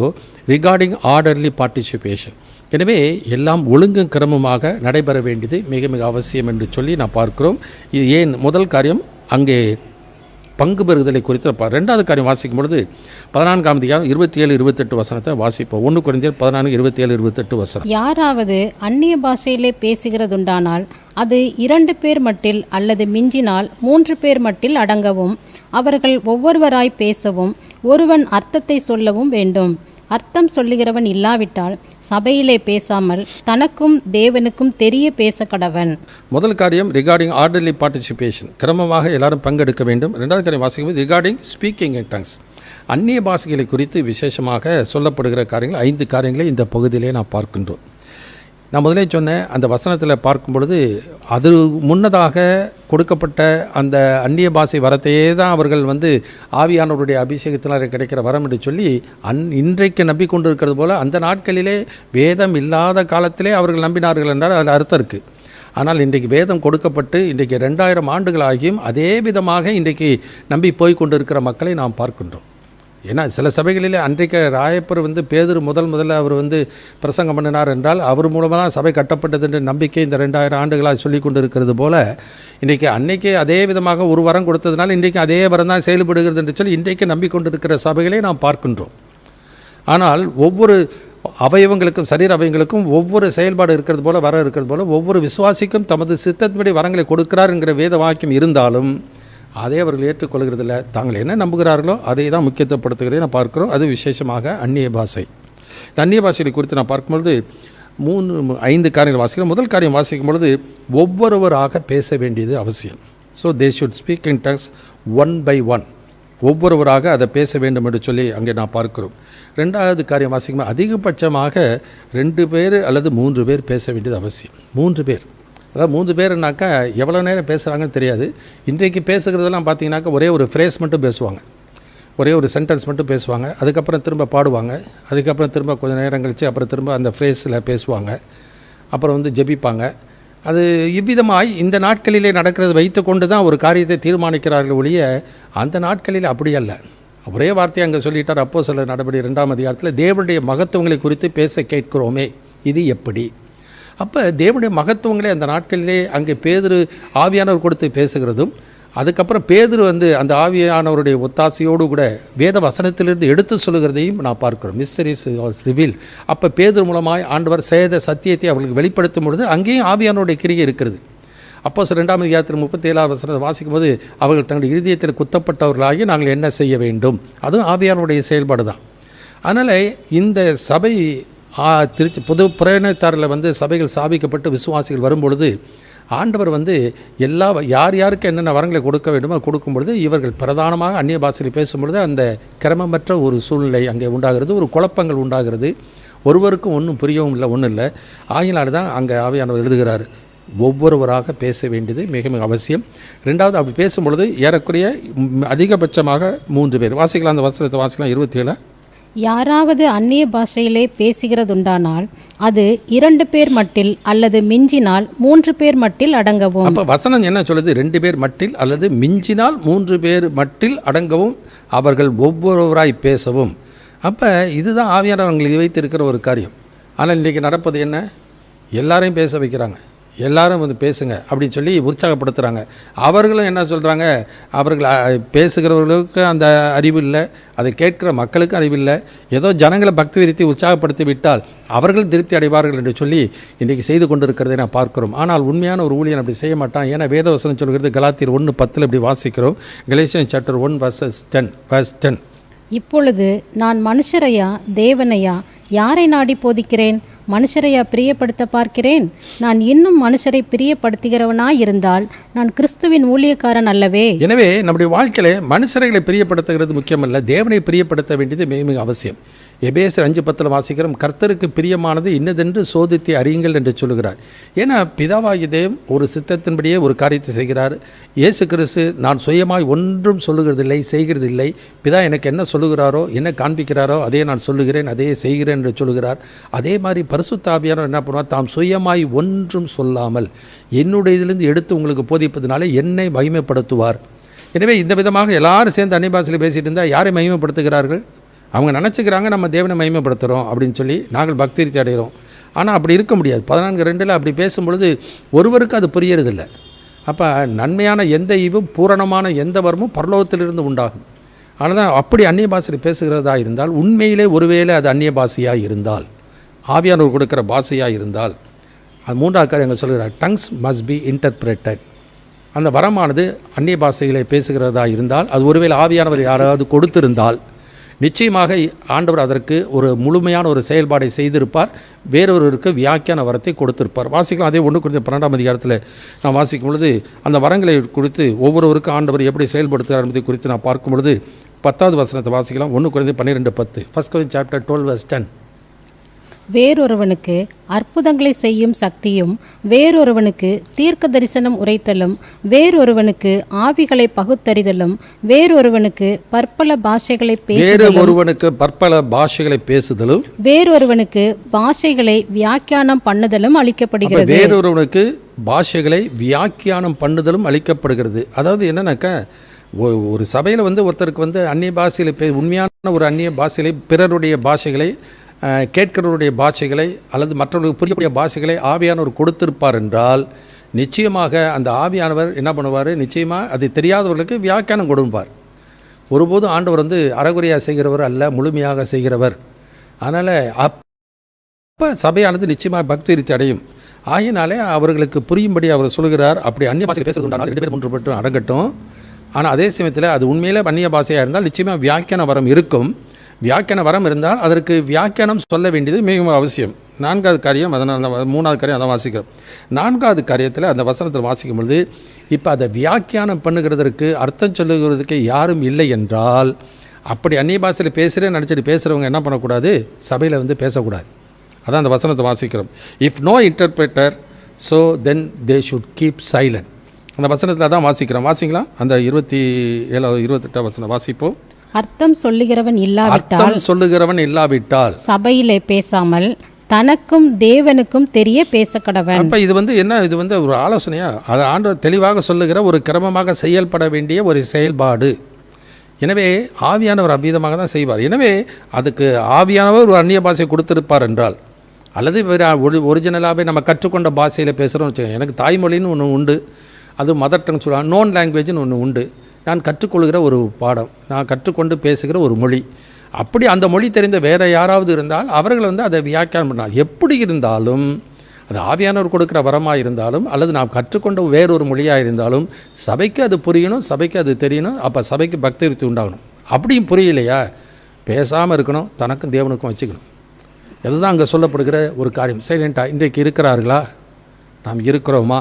ரிகார்டிங் ஆர்டர்லி பார்ட்டிசிபேஷன், எனவே எல்லாம் ஒழுங்கும் கிரமமாக நடைபெற வேண்டியது மிக மிக அவசியம் என்று சொல்லி நான் பார்க்கிறோம். இது ஏன் முதல் காரியம் அங்கே பங்கு பெறுதலை குறித்து. 2வது காரியம் வாசிக்கும் பொழுது 14ஆம் அதிகாரம் 27-28 வசனத்தை வாசிப்போம். 1 கொரிந்தியர் 14:27-28 வசனம். யாராவது அந்நிய பாஷையிலே பேசுகிறதுண்டானால் அது 2 பேர் மட்டில் அல்லது மிஞ்சினால் 3 பேர் மட்டில் அடங்கவும், அவர்கள் ஒவ்வொருவராய் பேசவும், ஒருவன் அர்த்தத்தை சொல்லவும் வேண்டும். அர்த்தம் சொல்லுகிறவன் இல்லாவிட்டால் சபையிலே பேசாமல் தனக்கும் தேவனுக்கும் தெரிய பேச கடவன். முதல் காரியம் ரிகார்டிங் ஆர்டர்லி பார்ட்டிசிபேஷன், கிரமமாக எல்லாரும் பங்கெடுக்க வேண்டும். 2வது காரியம் வாசிக்கும்போது ரிகார்டிங் ஸ்பீக்கிங் இன் டங்ஸ், அந்நிய பாஷைகளை குறித்து விசேஷமாக சொல்லப்படுகிற காரியங்கள் 5 காரியங்களை இந்த பகுதியிலே நான் பார்க்கின்றோம். நான் முதலே சொன்னேன், அந்த வசனத்தில் பார்க்கும் பொழுது அது முன்னதாக கொடுக்கப்பட்ட அந்த அந்நிய பாஷை வரத்தையே தான் அவர்கள் வந்து ஆவியானவருடைய அபிஷேகத்தினால் கிடைக்கிற வரம் என்று சொல்லி இன்றைக்கு நம்பிக்கொண்டிருக்கிறது போல் அந்த நாட்களிலே வேதம் இல்லாத காலத்திலே அவர்கள் நம்பினார்கள் என்றால் அதில் அர்த்தம் இருக்குது. ஆனால் இன்றைக்கு வேதம் கொடுக்கப்பட்டு இன்றைக்கு 2000 ஆண்டுகள் ஆகியும் அதே விதமாக இன்றைக்கு நம்பி போய் கொண்டிருக்கிற மக்களை நாம் பார்க்கின்றோம். ஏன்னா சில சபைகளிலே அன்றைக்கு ராயப்பர் வந்து பேதுரு முதல்ல அவர் வந்து பிரசங்கம் பண்ணினார் என்றால் அவர் மூலமாக தான் சபை கட்டப்பட்டது என்ற நம்பிக்கை இந்த 2000 ஆண்டுகளாக சொல்லி கொண்டு இருக்கிறது போல் இன்றைக்கி அன்றைக்கி அதே விதமாக ஒரு வரம் கொடுத்ததுனால இன்றைக்கு அதே வரம் தான் செயல்படுகிறது என்று சொல்லி இன்றைக்கு நம்பிக்கொண்டிருக்கிற சபைகளை நாம் பார்க்கின்றோம். ஆனால் ஒவ்வொரு அவயவங்களுக்கும் சரீர அவயங்களுக்கும் ஒவ்வொரு செயல்பாடு இருக்கிறது போல் வர இருக்கிறது போல் ஒவ்வொரு விசுவாசிக்கும் தமது சித்தத்தின்படி வரங்களை கொடுக்கிறார் என்கிற வேத வாக்கியம் இருந்தாலும் அதை அவர்கள் ஏற்றுக்கொள்கிறதில்ல. தாங்கள் என்ன நம்புகிறார்களோ அதை தான் முக்கியத்துவப்படுத்துகிறதை நான் பார்க்கிறோம். அது விசேஷமாக அந்நிய பாஷை. இந்த அந்நிய பாஷைகளை குறித்து நான் பார்க்கும்பொழுது 5 காரியங்கள் வாசிக்கிறோம். முதல் காரியம் வாசிக்கும் பொழுது ஒவ்வொருவராக பேச வேண்டியது அவசியம். So they should speak in tongues 1 by 1, ஒவ்வொருவராக அதை பேச வேண்டும் என்று சொல்லி அங்கே நான் பார்க்கிறோம். 2வது காரியம் வாசிக்கும் அதிகபட்சமாக 2 பேர் அல்லது 3 பேர் பேச வேண்டியது அவசியம். 3 பேர், அதாவது 3 பேருனாக்கா எவ்வளோ நேரம் பேசுகிறாங்கன்னு தெரியாது. இன்றைக்கு பேசுகிறதெல்லாம் பார்த்தீங்கன்னாக்கா ஒரே ஒரு ஃப்ரேஸ் மட்டும் பேசுவாங்க, ஒரே ஒரு சென்டென்ஸ் மட்டும் பேசுவாங்க, அதுக்கப்புறம் திரும்ப பாடுவாங்க, அதுக்கப்புறம் திரும்ப கொஞ்சம் நேரம் கழித்து அப்புறம் திரும்ப அந்த ஃப்ரேஸில் பேசுவாங்க, அப்புறம் வந்து ஜெபிப்பாங்க. அது இவ்விதமாய் இந்த நாட்களிலே நடக்கிறது வைத்து கொண்டு தான் ஒரு காரியத்தை தீர்மானிக்கிறார்கள் ஒழிய அந்த நாட்களில் அப்படி அல்ல. ஒரே வார்த்தையை அங்கே சொல்லிட்டார். அப்போஸ்தலர் நடபடி 2ஆம் அதிகாரத்தில் தேவனுடைய மகத்துவங்களை குறித்து பேச கேட்கிறோமே, இது எப்படி? அப்போ தேவனுடைய மகத்துவங்களே அந்த நாட்களிலே அங்கே பேதுரு ஆவியானவர் கொடுத்து பேசுகிறதும், அதுக்கப்புறம் பேதுரு வந்து அந்த ஆவியானவருடைய ஒத்தாசையோடு கூட வேத வசனத்திலிருந்து எடுத்து சொல்லுகிறதையும் நான் பார்க்கிறோம். Mysteries was reveal. அப்போ பேதுரு மூலமாய் ஆண்டவர் செய்த சத்தியத்தை அவர்களுக்கு வெளிப்படுத்தும் பொழுது அங்கேயும் ஆவியானவருடைய கிரியை இருக்கிறது. அப்போஸ்தலர் 2ஆம் அதிகாரத்தில் 37ஆம் வசனத்தை வாசிக்கும்போது அவர்கள் தங்களுடைய இருதயத்தில் குத்தப்பட்டவர்களாகி நாங்கள் என்ன செய்ய வேண்டும், அதுவும் ஆவியானவருடைய செயல்பாடு தான். அதனால் இந்த சபை திருச்சி புது புறநத்தாரில் வந்து சபைகள் ஸ்தாபிக்கப்பட்டு விசுவாசிகள் வரும்பொழுது ஆண்டவர் வந்து யார் யாருக்கு என்னென்ன வரங்களை கொடுக்க வேண்டுமோ கொடுக்கும் பொழுது இவர்கள் பிரதானமாக அந்நிய பாஷையில் பேசும்பொழுது அந்த கிரமமற்ற ஒரு சூழ்நிலை அங்கே உண்டாகிறது, ஒரு குழப்பங்கள் உண்டாகிறது, ஒருவருக்கும் ஒன்றும் புரியவும் இல்லை, ஒன்றும் இல்லை. ஆகினால்தான் தான் அங்கே ஆவியானவர் எழுதுகிறார், ஒவ்வொருவராக பேச வேண்டியது மிக மிக அவசியம். ரெண்டாவது, அப்படி பேசும்பொழுது ஏறக்குறைய அதிகபட்சமாக 3 பேர் வாசிக்கலாம். அந்த வசனத்தை வாசிக்கலாம். 27. யாராவது அந்நிய பாஷையிலே பேசுகிறதுண்டானால் அது 2 பேர் மட்டில் அல்லது மிஞ்சினால் 3 பேர் மட்டில் அடங்கவும். அப்போ வசனம் என்ன சொல்லுது? 2 பேர் மட்டில் அல்லது மிஞ்சினால் 3 பேர் மட்டில் அடங்கவும், அவர்கள் ஒவ்வொருவராய் பேசவும். அப்போ இதுதான் ஆவியானவர் அவங்களுக்கு வைத்திருக்கிற ஒரு காரியம். ஆனால் இன்றைக்கி நடப்பது என்ன? எல்லாரையும் பேச வைக்கிறாங்க, எல்லாரும் வந்து பேசுங்க அப்படின்னு சொல்லி உற்சாகப்படுத்துகிறாங்க. அவர்களும் என்ன சொல்கிறாங்க? அவர்கள் பேசுகிறவர்களுக்கு அந்த அறிவு இல்லை, அதை கேட்குற மக்களுக்கு அறிவு இல்லை. ஏதோ ஜனங்களை பக்தி விரித்து உற்சாகப்படுத்தி விட்டால் அவர்கள் திருப்தி அடைவார்கள் என்று சொல்லி இன்றைக்கி செய்து கொண்டிருக்கிறதை நான் பார்க்கிறோம். ஆனால் உண்மையான ஒரு ஊழியன் அப்படி செய்ய மாட்டான். ஏன்னா வேதவசனம் சொல்கிறது கலாத்தியர் 1:10 இப்படி வாசிக்கிறோம். கலேசியன் சாப்டர் 1:10. இப்பொழுது நான் மனுஷரையா தேவனையா யாரை நாடி போதிக்கிறேன்? மனுஷரையா பிரியப்படுத்த பார்க்கிறேன்? நான் இன்னும் மனுஷரை பிரியப்படுத்துகிறவனாயிருந்தால் நான் கிறிஸ்துவின் ஊழியக்காரன் அல்லவே. எனவே நம்முடைய வாழ்க்கையில மனுஷர்களை பிரியப்படுத்துகிறது முக்கியமல்ல, தேவனை பிரியப்படுத்த வேண்டியது மிக மிக அவசியம். எபேசியர் 5:10 வாசிக்கிறோம், கர்த்தருக்கு பிரியமானது இன்னதென்று சோதித்து அறியுங்கள் என்று சொல்லுகிறார். ஏன்னா பிதாவாகிய தேவன் ஒரு சித்தத்தின்படியே ஒரு காரியத்தை செய்கிறார். இயேசு கிறிஸ்து நான் சுயமாய் ஒன்றும் சொல்லுகிறதில்லை, செய்கிறதில்லை. பிதா எனக்கு என்ன சொல்லுகிறாரோ, என்ன காண்பிக்கிறாரோ அதே நான் சொல்லுகிறேன், அதே செய்கிறேன் என்று சொல்லுகிறார். அதே மாதிரி பரிசுத்த ஆவியானவர் என்ன பண்ணுவார்? தாம் சுயமாய் ஒன்றும் சொல்லாமல் என்னுடைய இதிலிருந்து எடுத்து உங்களுக்கு போதிப்பதனாலே என்னை மகிமைப்படுத்துவார். எனவே இந்த விதமாக எல்லாரும் சேர்ந்து அந்நிய பாஷையில் பேசிகிட்டு இருந்தால் யாரை மகிமைப்படுத்துகிறார்கள்? அவங்க நினச்சிக்கிறாங்க நம்ம தேவனை மகிமைப்படுத்துகிறோம் அப்படின்னு சொல்லி நாங்கள் பக்தி அடைகிறோம். ஆனால் அப்படி இருக்க முடியாது. 14:2 அப்படி பேசும்பொழுது ஒருவருக்கு அது புரியறதில்லை. அப்போ நன்மையான எந்த ஈவும் பூரணமான எந்த வரமும் பரலோகத்திலிருந்து உண்டாகும். ஆனால் தான் அப்படி அந்நிய பாஷையில் பேசுகிறதா இருந்தால், உண்மையிலே ஒருவேளை அது அந்நிய பாஷையாக இருந்தால், ஆவியானவர் கொடுக்குற பாஷையாக இருந்தால், அது 3வது காரியம் சொல்கிறார், டங்ஸ் மஸ்ட் பி இன்டர்பிரேட்டட். அந்த வரமானது அந்நிய பாஷைகளை பேசுகிறதா இருந்தால், அது ஒருவேளை ஆவியானவர் யாராவது கொடுத்திருந்தால் நிச்சயமாக ஆண்டவர் அதற்கு ஒரு முழுமையான ஒரு செயல்பாடை செய்திருப்பார். வேறொருவருக்கு வியாக்கியான வரத்தை கொடுத்திருப்பார். வாசிக்கலாம். அதே 1 Corinthians 12ஆம் அதிகாரத்தில் நான் வாசிக்கும் பொழுது அந்த வரங்களை குறித்து ஒவ்வொருவருக்கும் ஆண்டவர் எப்படி செயல்படுத்துகிறார் என்பதை குறித்து நான் பார்க்கும் பொழுது 10வது வசனத்தை வாசிக்கலாம். 1 Corinthians 12:10. 1 Corinthians chapter 12:10. வேறொருவனுக்கு அற்புதங்களை செய்யும் சக்தியும், வேறொருவனுக்கு தீர்க்க தரிசனம் உரைத்தலும், வேறொருவனுக்கு ஆவிகளை பகுத்தறிதலும், வேறொருவனுக்கு பற்பல பாஷைகளை பேசுதலும், வேறொருவனுக்கு பாஷைகளை வியாக்கியானம் பண்ணுதலும் அளிக்கப்படுகிறது. வேறொருவனுக்கு பாஷைகளை வியாக்கியானம் பண்ணுதலும் அளிக்கப்படுகிறது. அதாவது என்னன்னாக்கா, ஒரு சபையில் வந்து ஒருத்தருக்கு வந்து அந்நிய பாஷைகளை உண்மையான ஒரு அந்நிய பாஷைகளை, பிறருடைய பாஷைகளை, கேட்கிறவருடைய பாஷைகளை அல்லது மற்றவர்களுக்கு புரியக்கூடிய பாஷைகளை ஆவியானவர் கொடுத்திருப்பார் என்றால் நிச்சயமாக அந்த ஆவியானவர் என்ன பண்ணுவார்? நிச்சயமாக அது தெரியாதவர்களுக்கு வியாக்கியானம் கொடுப்பார். ஒருபோதும் ஆண்டவர் வந்து அறகுறையாக செய்கிறவர் அல்ல, முழுமையாக செய்கிறவர். அதனால் அப்போ சபையானது நிச்சயமாக பக்தி ரீதி அடையும். ஆகினாலே அவர்களுக்கு புரியும்படி அவர் சொல்கிறார். அப்படி அந்நிய பாஷை பேசுறது உண்டானால் 2 பேர் 3 பேர் அடங்கட்டும். ஆனால் அதே சமயத்தில் அது உண்மையிலே அந்நிய பாஷையாக இருந்தால் நிச்சயமாக வியாக்கியான வரம் இருக்கும். வியாக்கியான வரம் இருந்தால் அதற்கு வியாக்கியானம் சொல்ல வேண்டியது மிகவும் அவசியம். 4வது காரியம், அதனால் 3வது காரியம் அதை வாசிக்கிறோம். 4வது காரியத்தில் அந்த வசனத்தில் வாசிக்கும் பொழுது, இப்போ அதை வியாக்கியானம் பண்ணுகிறதற்கு, அர்த்தம் சொல்லுகிறதுக்கு யாரும் இல்லை என்றால், அப்படி அந்நிய பாஷையில் பேசுகிறேன்னு நினச்சிட்டு பேசுகிறவங்க என்ன பண்ணக்கூடாது? சபையில் வந்து பேசக்கூடாது. அதான் அந்த வசனத்தை வாசிக்கிறோம். If no interpreter so then they should keep silent. அந்த வசனத்தில் தான் வாசிக்கிறோம். வாசிக்கலாம். அந்த 27 28 வசனம் வாசிப்போம். அர்த்தம் சொல்லுகிறவன் இல்லாவிட்டால் சபையிலே பேசாமல் தனக்கும் தேவனுக்கும் தெரிய பேசக்கடவன். அப்ப இது வந்து என்ன? இது வந்து ஒரு ஆலோசனையா? அதை ஆண்டவர் தெளிவாக சொல்லுகிற ஒரு கிரமமாக செயல்பட வேண்டிய ஒரு செயல்பாடு. எனவே ஆவியானவர் அவ்விதமாக தான் செய்வார். எனவே அதுக்கு ஆவியானவர் ஒரு அந்நிய பாஷை கொடுத்திருப்பார் என்றால், அல்லது வேறு ஒரிஜினலாகவே நம்ம கற்றுக்கொண்ட பாஷையில் பேசுகிறோம்னு வச்சுக்கோங்க. எனக்கு தாய்மொழின்னு ஒன்று உண்டு, அது மதர் டங் சொல்லுவாங்க. நோன் லாங்குவேஜ்னு ஒன்று உண்டு. நான் கற்றுக்கொள்கிற ஒரு பாடம், நான் கற்றுக்கொண்டு பேசுகிற ஒரு மொழி. அப்படி அந்த மொழி தெரிந்த வேறு யாராவது இருந்தால் அவர்கள் வந்து அதை வியாக்கியானம் பண்ணால், எப்படி இருந்தாலும் அது ஆவியானவர் கொடுக்குற வரமாக இருந்தாலும் அல்லது நாம் கற்றுக்கொண்ட வேறொரு மொழியாக இருந்தாலும் சபைக்கு அது புரியணும், சபைக்கு அது தெரியணும். அப்போ சபைக்கு பக்தி உண்டாகணும். அப்படியும் புரியலையா, பேசாமல் இருக்கணும், தனக்கும் தேவனுக்கும் வச்சுக்கணும். அதுதான் அங்கே சொல்லப்படுகிற ஒரு காரியம். சைலண்ட்டாக இன்றைக்கு இருக்கிறார்களா, நாம் இருக்கிறோமா,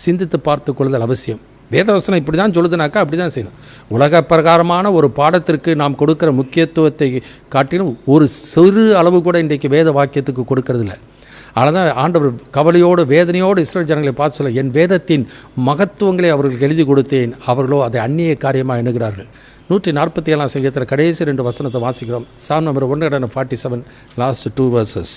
சிந்தித்து பார்த்து கொள்ளுதல் அவசியம். வேதவசனம் இப்படி தான் சொல்லுதுனாக்கா அப்படி தான் செய்யணும். உலக பிரகாரமான ஒரு பாடத்திற்கு நாம் கொடுக்குற முக்கியத்துவத்தை காட்டிலும் ஒரு சிறு அளவு கூட இன்றைக்கு வேத வாக்கியத்துக்கு கொடுக்கறதில்ல. அதனால் தான் ஆண்டவர் கவலையோடு வேதனையோடு இஸ்ரவேல் ஜனங்களை பார்த்து சொல்ல, என் வேதத்தின் மகத்துவங்களை அவர்களுக்கு எழுதி கொடுத்தேன், அவர்களோ அதை அந்நிய காரியமாக எண்ணுகிறார்கள். 147 சங்கீதத்தில் கடைசி 2 வசனத்தை வாசிக்கிறோம். சாம் நம்பர் 147 லாஸ்ட் 2 verses.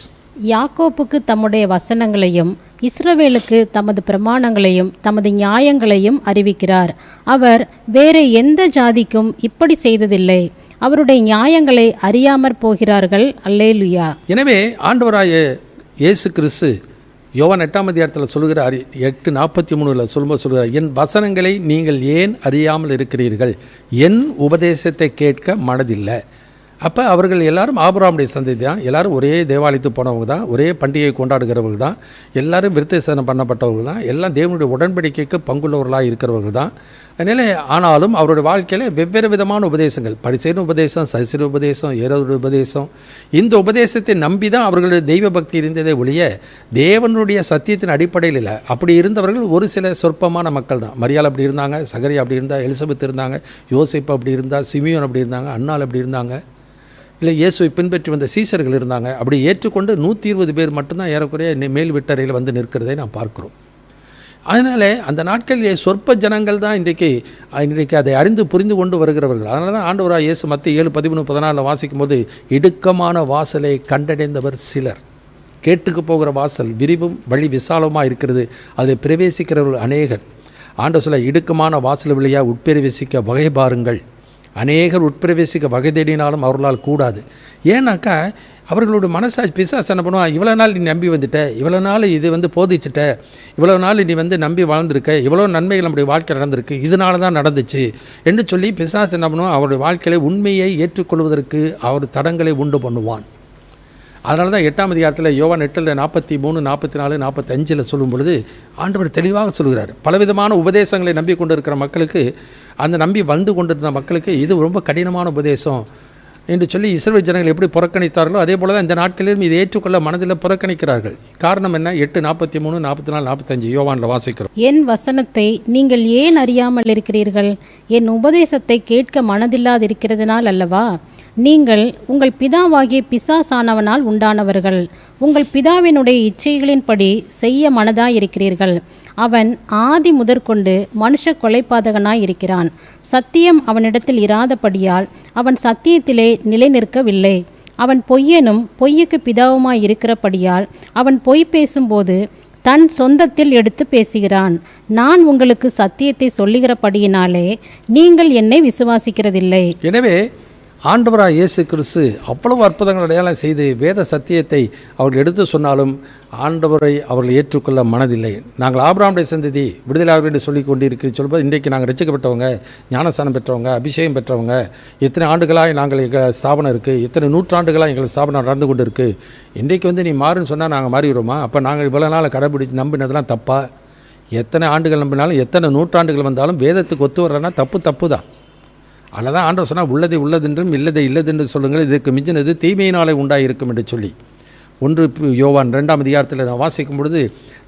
யாக்கோப்புக்கு தம்முடைய வசனங்களையும் இஸ்ரவேலுக்கு தமது பிரமாணங்களையும் தமது நியாயங்களையும் அறிவிக்கிறார். அவர் வேற எந்த ஜாதிக்கும் இப்படி செய்ததில்லை. அவருடைய நியாயங்களை அறியாமற் போகிறார்கள். அல்லேலுயா. எனவே ஆண்டவராய இயேசு கிறிஸ்து யோவான் 8ஆம் அதிகாரத்தில் சொல்லுகிறார், 8:43 சொல்லும்போது சொல்கிறார், என் வசனங்களை நீங்கள் ஏன் அறியாமல் இருக்கிறீர்கள், என் உபதேசத்தை கேட்க மனதில்லை. அப்போ அவர்கள் எல்லாரும் ஆபிரகாமுடைய சந்ததி தான், எல்லாரும் ஒரே தேவாலயத்துக்கு போனவங்க தான், ஒரே பண்டிகையை கொண்டாடுகிறவர்கள் தான், எல்லாரும் விருத்தசேதனம் பண்ணப்பட்டவர்கள் தான், எல்லாம் தேவனுடைய உடன்படிக்கைக்கு பங்குள்ளவர்களாக இருக்கிறவர்கள் தான். அதனால் ஆனாலும் அவருடைய வாழ்க்கையில் வெவ்வேறு விதமான உபதேசங்கள், பரிசேயரின் உபதேசம், சதுசேயர் உபதேசம், ஏரோதுடைய உபதேசம், இந்த உபதேசத்தை நம்பி தான் அவர்களுடைய தெய்வ பக்தி இருந்ததே ஒழிய தேவனுடைய சத்தியத்தின் அடிப்படையில் இல்லை. அப்படி இருந்தவர்கள் ஒரு சில சொற்பமான மக்கள் தான். மரியாள் அப்படி இருந்தாங்க, சகரியா அப்படி இருந்தால், எலிசபெத் இருந்தாங்க, யோசேப்பு அப்படி இருந்தால், சிமியோன் அப்படி இருந்தாங்க, அன்னாள் அப்படி இருந்தாங்க, இல்லை இயேசுவை பின்பற்றி வந்த சீசர்கள் இருந்தாங்க. அப்படி ஏற்றுக்கொண்டு 120 பேர் மட்டும்தான் ஏறக்குறைய மேல் வீட்டறையில் வந்து நிற்கிறதை நாம் பார்க்குறோம். அதனால் அந்த நாட்களிலே சொற்ப ஜனங்கள் தான் இன்றைக்கு அதை அறிந்து புரிந்து கொண்டு வருகிறவர்கள். அதனால தான் ஆண்டவராக இயேசு மத்திய 7:13-14 வாசிக்கும் போது, இடுக்கமான வாசலை கண்டடைந்தவர் சிலர், கேட்டுக்கு போகிற வாசல் விரிவும் வழி விசாலமாக இருக்கிறது, அதை பிரவேசிக்கிறவர்கள் அநேகர். ஆண்டவர் சொல்ல, இடுக்கமான வாசல் வழியாக உட்பிரவேசிக்க வகை பாருங்கள். அநேகர் உட்பிரவேசிக்க வகை தேடினாலும் அவர்களால் கூடாது. ஏன்னாக்கா அவர்களுடைய மனசாட்சி பிசாசு என்ன பண்ணுவான், இவ்வளோ நாள் நீ நம்பி வந்துட்ட, இவ்வளோ நாள் இது போதிச்சிட்ட, இவ்வளோ நாள் நீ நம்பி வாழ்ந்திருக்க, இவ்வளோ நன்மைகள் நம்முடைய வாழ்க்கையில் நடந்திருக்கு, இதனால தான் நடந்துச்சு என்று சொல்லி பிசாசு என்ன பண்ணுவான், அவருடைய வாழ்க்கையில் உண்மையை ஏற்றுக்கொள்வதற்கு அவர் தடங்களை உண்டு பண்ணுவான். அதனால தான் 8ஆம் அதிகாரத்தில் யோவான் 8:43, 44, 45 சொல்லும் பொழுது ஆண்டவர் தெளிவாக சொல்கிறார், பலவிதமான உபதேசங்களை நம்பி கொண்டு இருக்கிற மக்களுக்கு, அந்த நம்பி வந்து கொண்டிருந்த மக்களுக்கு இது ரொம்ப கடினமான உபதேசம் என்று சொல்லி இஸ்ரவேல் ஜனங்கள் எப்படி புறக்கணித்தார்களோ அதே போல தான் இந்த நாட்களிலும் இதை ஏற்றுக்கொள்ள மனதில் புறக்கணிக்கிறார்கள். காரணம் என்ன? 8:43, 44, 45 யோவானில் வாசிக்கிறோம். என் வசனத்தை நீங்கள் ஏன் அறியாமல் இருக்கிறீர்கள், என் உபதேசத்தை கேட்க மனதில்லாதிருக்கிறதுனால் அல்லவா? நீங்கள் உங்கள் பிதாவாகிய பிசாசானவனால் உண்டானவர்கள், உங்கள் பிதாவினுடைய இச்சைகளின்படி செய்ய மனதாயிருக்கிறீர்கள். அவன் ஆதி முதற்கொண்டு மனுஷ கொலைபாதகனாய் இருக்கிறான். சத்தியம் அவனிடத்தில் இராதபடியால் அவன் சத்தியத்திலே நிலை நிற்கவில்லை. அவன் பொய்யனும் பொய்யுக்கு பிதாவுமாய் இருக்கிறபடியால் அவன் பொய் பேசும்போது தன் சொந்தத்தில் எடுத்து பேசுகிறான். நான் உங்களுக்கு சத்தியத்தை சொல்லுகிறபடியினாலே நீங்கள் என்னை விசுவாசிக்கிறதில்லை. எனவே ஆண்டவராக இயேசு கிறிஸ்து அவ்வளவு அற்புதங்கள் அடையாளம் செய்து வேத சத்தியத்தை அவர்கள் எடுத்து சொன்னாலும் ஆண்டவரை அவர்கள் ஏற்றுக்கொள்ள மனதில்லை. நாங்கள் ஆபிரகாமுடைய சந்ததி, விடுதலையாளர்கள் என்று சொல்லி கொண்டிருக்கிறேன் சொல்லும்போது, இன்றைக்கு நாங்கள் ரட்சிக்கப்பட்டவங்க, ஞானஸ்தானம் பெற்றவங்க, அபிஷேகம் பெற்றவங்க, எத்தனை ஆண்டுகளாக நாங்கள் எங்கள் ஸ்தாபனம் இருக்குது, எத்தனை நூற்றாண்டுகளாக எங்கள் ஸ்தாபனம் நடந்து கொண்டு இருக்குது, இன்றைக்கு நீ மாறுன்னு சொன்னால் நாங்கள் மாறிடுவோமா? அப்போ நாங்கள் இவ்வளோ நாள் கடைபிடிச்சு நம்பினதெல்லாம் தப்பா? எத்தனை ஆண்டுகள் நம்பினாலும் எத்தனை நூற்றாண்டுகள் வந்தாலும் வேதத்துக்கு ஒத்து வர்றதுனா தப்பு தான். அதில் தான் ஆண்டவர் சொன்னால், உள்ளதை உள்ளதென்றும் இல்லதை இல்லதென்று சொல்லுங்கள், இதுக்கு மிஞ்சினது தீமையினாலே உண்டாயிருக்கும் என்று சொல்லி 1 யோவான் 2ஆம் அதிகாரத்தில் நான் வாசிக்கும் பொழுது,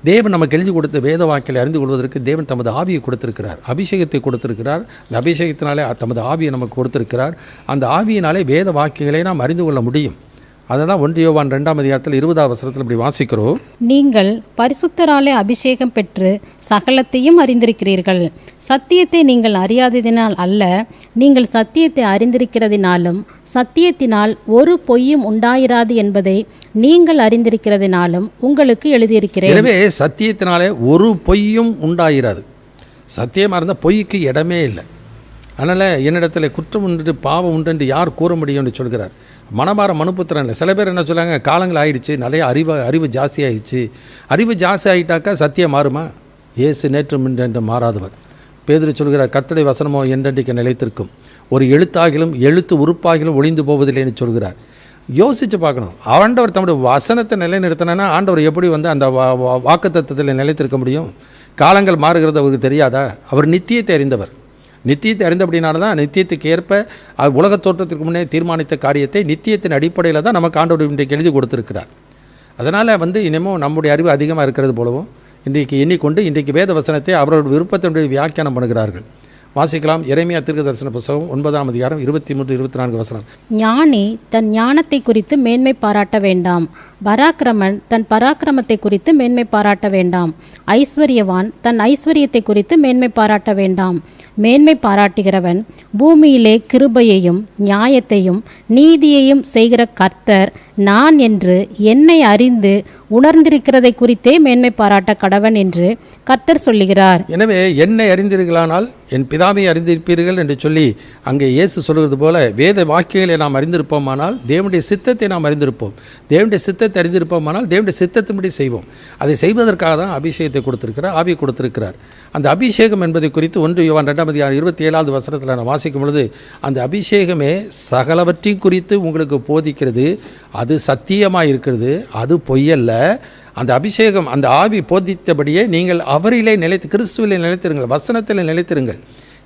தேவன் நமக்கு எழுதி கொடுத்த வேத வாக்கியங்களை அறிந்து கொள்வதற்கு தேவன் தமது ஆவியை கொடுத்திருக்கிறார், அபிஷேகத்தை கொடுத்திருக்கிறார். அந்த அபிஷேகத்தினாலே தமது ஆவியை நமக்கு கொடுத்திருக்கிறார். அந்த ஆவியினாலே வேத வாக்கியங்களை நாம் அறிந்து கொள்ள முடியும். அதனால் 1 யோவான் 2ஆம் அதிகாரத்தில் 20ஆம் வசனத்தில் இப்படி வாசிக்கிறோம், நீங்கள் பரிசுத்தராலே அபிஷேகம் பெற்று சகலத்தையும் அறிந்திருக்கிறீர்கள். சத்தியத்தை நீங்கள் அறியாததினால் அல்ல, நீங்கள் சத்தியத்தை அறிந்திருக்கிறதினாலும் சத்தியத்தினால் ஒரு பொய்யும் உண்டாயிராது என்பதை நீங்கள் அறிந்திருக்கிறதினாலும் உங்களுக்கு எழுதியிருக்கிறேன். எனவே சத்தியத்தினாலே ஒரு பொய்யும் உண்டாயிராது. சத்தியமாக இருந்தால் பொய்க்கு இடமே இல்லை. அதனால் என்னிடத்தில் குற்றம் உண்டு பாவம் உண்டு என்று யார் கூற முடியும் என்று சொல்கிறார். மனமார மனுப்புத்திரன் இல்லை. சில பேர் என்ன சொல்கிறாங்க, காலங்கள் ஆயிடுச்சு, நிறைய அறிவு ஜாஸ்தி ஆயிடுச்சு. அறிவு ஜாஸ்தி ஆகிட்டாக்கா சத்தியம் மாறுமா? இயேசு நேற்றும் இன்று மாறாதவர். பேதுரு சொல்கிறார், கர்த்தருடைய வசனமோ என்றென்றைக்கு நிலைத்திருக்கும், ஒரு எழுத்தாகிலும் எழுத்து உறுப்பாகிலும் ஒளிந்து போவதில்லைன்னு சொல்கிறார். யோசித்து பார்க்கணும். ஆண்டவர் தம்முடைய வசனத்தை நிலைநிறுத்தினா ஆண்டவர் எப்படி அந்த வாக்குத்தத்தத்தில் நிலைத்திருக்க முடியும்? காலங்கள் மாறுகிறது அவருக்கு தெரியாதா? அவர் நித்தியத்தை அறிந்தவர். நித்தியத்தை அறிந்தபடினால தான் நித்தியத்துக்கு ஏற்ப உலக தோற்றத்திற்கு முன்னே தீர்மானித்த காரியத்தை நித்தியத்தின் அடிப்படையில் தான் நமக்கு ஆண்டவர் இன்றைக்கு எழுதி கொடுத்துருக்கிறார். அதனால் இனிமேல் நம்முடைய அறிவு அதிகமாக இருக்கிறது போலவும் இன்றைக்கு எண்ணிக்கொண்டு இன்றைக்கு வேத வசனத்தை அவரோட விருப்பத்தினுடைய வியாக்கியானம் பண்ணுகிறார்கள். வாசிக்கலாம். எரேமியா தீர்க்கதரிசன புத்தகம் 9ஆம் அதிகாரம் 23-24 வசனம். ஞானி தன் ஞானத்தை குறித்து மேன்மை பாராட்ட வேண்டாம், பராக்கிரமன் தன் பராக்கிரமத்தை குறித்து மேன்மை பாராட்ட வேண்டாம், ஐஸ்வர்யவான் தன் ஐஸ்வர்யத்தை குறித்து மேன்மை பாராட்ட வேண்டாம். மேன்மை பாராட்டுகிறவன் பூமியிலே கிருபையையும் நியாயத்தையும் நீதியையும் செய்கிற கர்த்தர் நான் என்று என்னை அறிந்து உணர்ந்திருக்கிறதை குறித்தே மேன்மை பாராட்ட கடவன் என்று கர்த்தர் சொல்லுகிறார். எனவே என்னை அறிந்தீர்களானால் என் பிதாவை அறிந்திருப்பீர்கள் என்று சொல்லி அங்கே இயேசு சொல்கிறது போல வேத வாக்கியங்களை நாம் அறிந்திருப்போமானால் தேவனுடைய சித்தத்தை நாம் அறிந்திருப்போம். தேவனுடைய சித்தத்தை அறிந்திருப்போமானால் தேவனுடைய சித்தத்தின்படி செய்வோம். அதை செய்வதற்காக தான் அபிஷேகத்தை கொடுத்திருக்கிறார், ஆவியை கொடுத்திருக்கிறார். அந்த அபிஷேகம் என்பதை குறித்து 1 யோவான் 2:27 வசனத்தில் நான் வாசிக்கும் பொழுது அந்த அபிஷேகமே சகலவற்றையும் குறித்து உங்களுக்கு போதிக்கிறது, அது சத்தியமாக இருக்கிறது, அது பொய்யல்ல. அந்த அபிஷேகம் அந்த ஆவி போதித்தபடியே நீங்கள் அவரிலே கிறிஸ்துவிலே நிலைத்திருங்கள், வசனத்தில் நிலைத்திருங்கள்.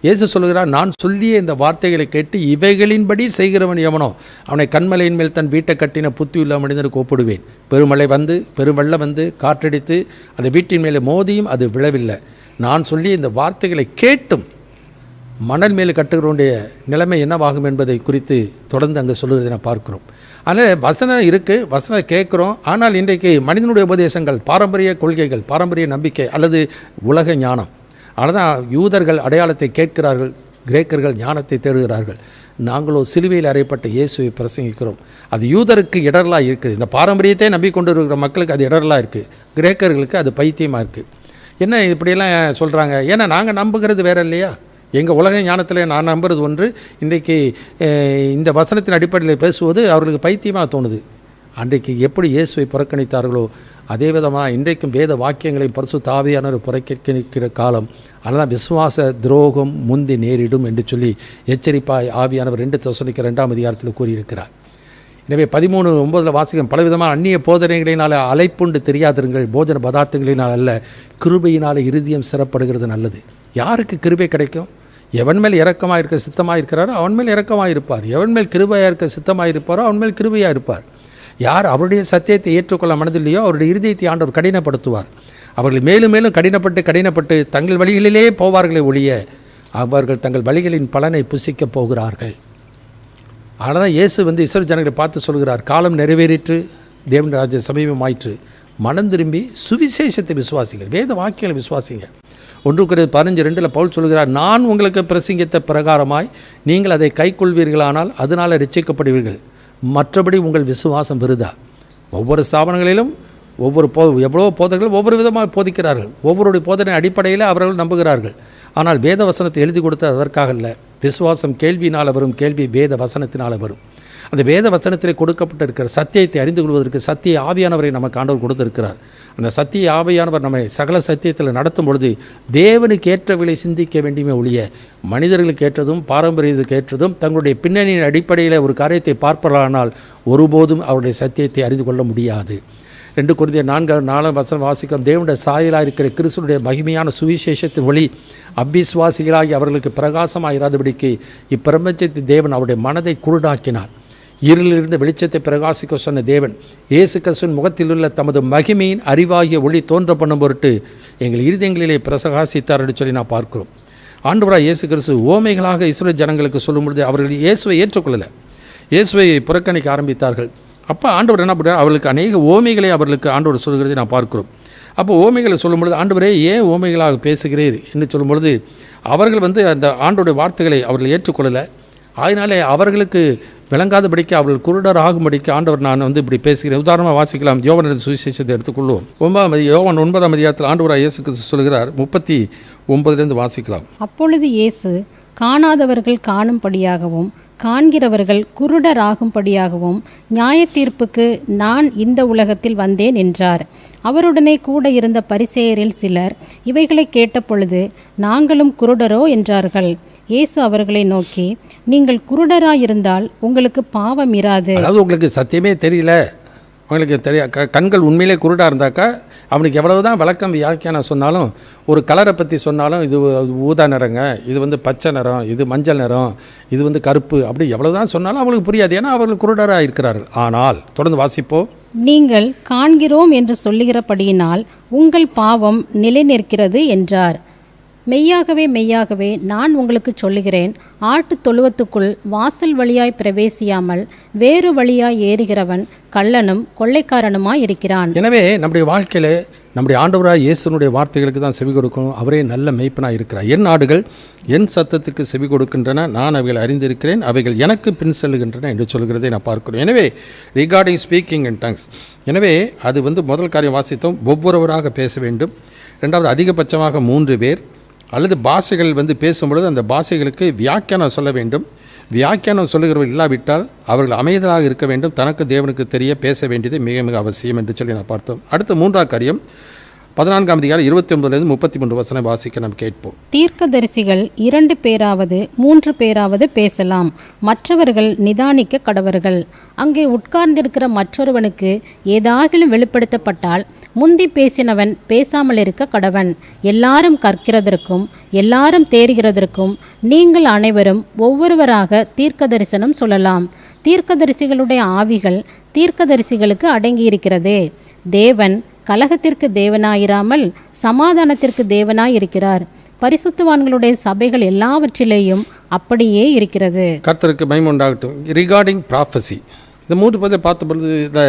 இயேசு சொல்கிறார், நான் சொல்லிய இந்த வார்த்தைகளை கேட்டு இவைகளின்படி செய்கிறவன் எவனோ அவனை கண்மலையின் மேல் தன் வீட்டை கட்டின புத்தியுள்ள மனிதனுக்கு ஒப்பிடுவேன். பெருமழை வந்து பெருவெள்ளம் வந்து காற்றடித்து அந்த வீட்டின் மேலே மோதியும் அது விழவில்லை. நான் சொல்லிய இந்த வார்த்தைகளை கேட்டும் மணல் மேலே கட்டுகிறவனுடைய நிலைமை என்னவாகும் என்பதை குறித்து தொடர்ந்து அங்கே சொல்லுவதை நான் பார்க்கிறோம். அதனால் வசனம் இருக்குது, வசனம் கேட்குறோம். ஆனால் இன்றைக்கு மனிதனுடைய உபதேசங்கள், பாரம்பரிய கொள்கைகள், பாரம்பரிய நம்பிக்கை அல்லது உலக ஞானம். அதனால் தான் யூதர்கள் அடையாளத்தை கேட்கிறார்கள், கிரேக்கர்கள் ஞானத்தை தேடுகிறார்கள். நாங்களோ சிலுவையில் அறையப்பட்ட இயேசுவை பிரசங்கிக்கிறோம். அது யூதருக்கு இடரலாக இருக்குது. இந்த பாரம்பரியத்தை நம்பிக்கொண்டு இருக்கிற மக்களுக்கு அது இடரலாக இருக்குது, கிரேக்கர்களுக்கு அது பைத்தியமாக இருக்குது. என்ன இப்படியெல்லாம் சொல்கிறாங்க? ஏன்னா நாங்கள் நம்புகிறது வேறு இல்லையா? எங்கள் உலக ஞானத்தில் நான் நம்புறது ஒன்று, இன்றைக்கு இந்த வசனத்தின் அடிப்படையில் பேசுவது அவர்களுக்கு பைத்தியமாக தோணுது. அன்றைக்கு எப்படி இயேசுவை புறக்கணித்தார்களோ அதே விதமாக இன்றைக்கும் வேத வாக்கியங்களையும் பரிசுத்த ஆவியானவர் புறக்கணிக்கிற காலம். அதனால் விசுவாச துரோகம் முந்தி நேரிடும் என்று சொல்லி எச்சரிப்பாய் ஆவியானவர் 2 தெசலோனிக்கர் 2ஆம் அதிகாரத்தில் கூறியிருக்கிறார். எனவே 13:9 வாசிக்கும், பலவிதமான அந்நிய போதனைகளினால் அலைப்புண்டு தெரியாதிருங்கள், போஜன பதார்த்தங்களினால் அல்ல, கிருபையினால் இருதயம் சிறப்படுகிறது நல்லது. யாருக்கு கிருபை கிடைக்கும்? எவன் மேல் இரக்கமாக இருக்க சித்தமாக இருக்கிறாரோ அவன் மேல் இரக்கமாக இருப்பார். எவன் மேல் கிருபையாக இருக்க சித்தமாக இருப்பாரோ அவன் மேல் கிருபையாக இருப்பார். யார் அவருடைய சத்தியத்தை ஏற்றுக்கொள்ள மனதில்லையோ அவருடைய இருதயத்தை ஆண்டவர் கடினப்படுத்துவார். அவர்கள் மேலும் மேலும் கடினப்பட்டு தங்கள் வழிகளிலே போவார்களே ஒழிய அவர்கள் தங்கள் வழிகளின் பலனை புசிக்கப் போகிறார்கள். ஆனால் இயேசு இஸ்ரவேல் ஜனங்களை பார்த்து சொல்கிறார், காலம் நிறைவேறிற்று, தேவன் ராஜ்ய சமீபமாயிற்று, மனம் திரும்பி சுவிசேஷத்தை விசுவாசிங்கள், வேத வாக்கியங்களை விசுவாசிங்க. 1 Corinthians 15:2 பவுல் சொல்கிறார், நான் உங்களுக்கு பிரசங்கித்த பிரகாரமாய் நீங்கள் அதை கைக்கொள்வீர்களானால் அதனால் ரட்சிக்கப்படுவீர்கள், மற்றபடி உங்கள் விசுவாசம் விருதா. ஒவ்வொரு ஸ்தாபனங்களிலும் எவ்வளோ போதகர்கள் ஒவ்வொரு விதமாக போதிக்கிறார்கள். ஒவ்வொருடைய போதனை அடிப்படையில் அவர்கள் நம்புகிறார்கள். ஆனால் வேத வசனத்தை எழுதி கொடுத்து அதற்காக இல்லை. விசுவாசம் கேள்வியினால் வரும், கேள்வி வேத வசனத்தினால் வரும். அந்த வேத வசனத்தில் கொடுக்கப்பட்டிருக்கிற சத்தியத்தை அறிந்து கொள்வதற்கு சத்திய ஆவியானவரை நமக்கு ஆண்டவர் கொடுத்திருக்கிறார். அந்த சத்திய ஆவியானவர் நம்மை சகல சத்தியத்தில் நடத்தும் பொழுது தேவனுக்கு ஏற்றவர்களை சிந்திக்க வேண்டியமே ஒழிய மனிதர்களுக்கு ஏற்றதும் பாரம்பரியத்துக்கு ஏற்றதும் தங்களுடைய பின்னணியின் அடிப்படையில் ஒரு காரியத்தை பார்ப்பதானால் ஒருபோதும் அவருடைய சத்தியத்தை அறிந்து கொள்ள முடியாது. 2 Corinthians 4:4 வசனம் வாசிக்கிறோம், தேவனுடைய சாயலாக இருக்கிற கிறிஸ்துடைய மகிமையான சுவிசேஷத்தின் ஒளி அவ்விசுவாசிகளாகி அவர்களுக்கு பிரகாசமாக இராதபடிக்கு இப்பிரபஞ்சத்தின் தேவன் அவருடைய மனதை குருடாக்கினார். இருளிலிருந்து வெளிச்சத்தை பிரகாசிக்க சொன்ன தேவன் இயேசு கிறிஸ்துவின் முகத்திலுள்ள தமது மகிமையின் அறிவாகிய ஒளி தோன்ற பண்ணும் பொருட்டு எங்கள் இருதயங்களிலே பிரகாசித்தார் என்று சொல்லி நான் பார்க்கிறோம். ஆண்டவராக இயேசு கிறிஸ்து ஓமைகளாக இஸ்ரவேல் ஜனங்களுக்கு சொல்லும் பொழுது அவர்கள் இயேசுவை ஏற்றுக்கொள்ளலை, இயேசுவை புறக்கணிக்க ஆரம்பித்தார்கள். அப்போ ஆண்டவர் என்ன பண்ணுறார்? அவர்களுக்கு அநேக ஓமைகளை அவர்களுக்கு ஆண்டவர் சொல்கிறதை நான் பார்க்கிறோம். அப்போ ஓமைகளை சொல்லும் பொழுது ஆண்டவரே ஏன் ஓமைகளாக பேசுகிறீர் என்று சொல்லும் பொழுது அவர்கள் அந்த ஆண்டோடைய வார்த்தைகளை அவர்கள் ஏற்றுக்கொள்ளலை. அதனாலே அவர்களுக்கு விளங்காதபடிக்கு அவர்கள் குருடர் ஆகும்படிக்கு ஆண்டவர் நான் இப்படி பேசுகிறேன். உதாரணமாக வாசிக்கலாம், யோவான் சுவிசேஷத்தை எடுத்துக்கொள்வோம். யோவான் 9ஆம் அதிகாரத்தில் ஆண்டவராக இயேசு கிறிஸ்து சொல்கிறார், 39 வாசிக்கலாம். அப்பொழுது இயேசு காணாதவர்கள் காணும்படியாகவும் காண்கிறவர்கள் குருடராகும்படியாகவும் நியாய தீர்ப்புக்கு நான் இந்த உலகத்தில் வந்தேன் என்றார். அவருடனே கூட இருந்த பரிசேயரில் சிலர் இவைகளை கேட்டபொழுது நாங்களும் குருடரோ என்றார்கள். இயேசு அவர்களை நோக்கி, நீங்கள் குருடராயிருந்தால் உங்களுக்கு பாவம் இராது. அதாவது உங்களுக்கு சத்தியமே தெரியல, அவங்களுக்கு கண்கள் உண்மையிலே குருடாக இருந்தாக்கா அவனுக்கு எவ்வளவு தான் விளக்கம் வியாக்கியானம் சொன்னாலும், ஒரு கலரை பற்றி சொன்னாலும், இது ஊதா நிறங்க, இது பச்சை நிறம், இது மஞ்சள் நிறம், இது கருப்பு, அப்படி எவ்வளவு தான் சொன்னாலும் அவங்களுக்கு புரியாது. ஏன்னா அவர்கள் குருடராக இருக்கிறார்கள். ஆனால் தொடர்ந்து வாசிப்போம். நீங்கள் காண்கிறோம் என்று சொல்லுகிறபடியினால் உங்கள் பாவம் நிலை நிற்கிறது என்றார். மெய்யாகவே மெய்யாகவே நான் உங்களுக்கு சொல்லுகிறேன், ஆட்டு தொழுவத்துக்குள் வாசல் வழியாய் பிரவேசியாமல் வேறு வழியாய் ஏறுகிறவன் கள்ளனும் கொள்ளைக்காரனுமாய் இருக்கிறான். எனவே நம்முடைய வாழ்க்கையில் நம்முடைய ஆண்டவராய் இயேசுனுடைய வார்த்தைகளுக்கு தான் செவி கொடுக்கணும். அவரே நல்ல மெய்ப்பனாக இருக்கிறார். என் ஆடுகள் என் சத்தத்துக்கு செவி கொடுக்கின்றன, நான் அவைகள் அறிந்திருக்கிறேன், அவைகள் எனக்கு பின் செல்லுகின்றன என்று சொல்கிறதை நான் பார்க்கிறோம். எனவே ரிகார்டிங் ஸ்பீக்கிங் இன் டங்ஸ், எனவே அது முதல் காரியம் வாசித்தோம், ஒவ்வொருவராக பேச வேண்டும். ரெண்டாவது, அதிகபட்சமாக 3 பேர் அல்லது பாஷைகள் பேசும்பொழுது அந்த பாஷைகளுக்கு வியாக்கியானம் சொல்ல வேண்டும். வியாக்கியானம் சொல்லுகிறவர்கள் இல்லாவிட்டால் அவர்கள் அமைதலாக இருக்க வேண்டும். தனக்கு தேவனுக்கு தெரிய பேச வேண்டியது மிக மிக அவசியம் என்று சொல்லி நான் பார்த்தோம். அடுத்த 3ஆம் காரியம் 14ஆம் அதிகாரம் 29-33 வசனம் வாசிக்க நாம் கேட்போம். தீர்க்கதரிசிகள் 2 பேராவது 3 பேராவது பேசலாம், மற்றவர்கள் நிதானிக்க கடவர்கள். அங்கே உட்கார்ந்திருக்கிற மற்றொருவனுக்கு ஏதாகிலும் வெளிப்படுத்தப்பட்டால் முந்தி பேசினவன் பேசாமல் இருக்க கடவன். எல்லாரும் கற்கிறதற்கும் எல்லாரும் தேறுகிறதற்கும் நீங்கள் அனைவரும் ஒவ்வொருவராக தீர்க்க தரிசனம் சொல்லலாம். தீர்க்கதரிசிகளுடைய ஆவிகள் தீர்க்கதரிசிகளுக்கு அடங்கியிருக்கிறதே. தேவன் கலகத்திற்கு தேவனாயிராமல் சமாதானத்திற்கு தேவனாயிருக்கிறார். பரிசுத்தவான்களுடைய சபைகள் எல்லாவற்றிலேயும் அப்படியே இருக்கிறது. கர்த்தருக்கு மகிமை உண்டாகட்டும். ரிகார்டிங் ப்ராஃபஸி, இந்த 3 பதத்தை பார்த்தபொழுது இந்த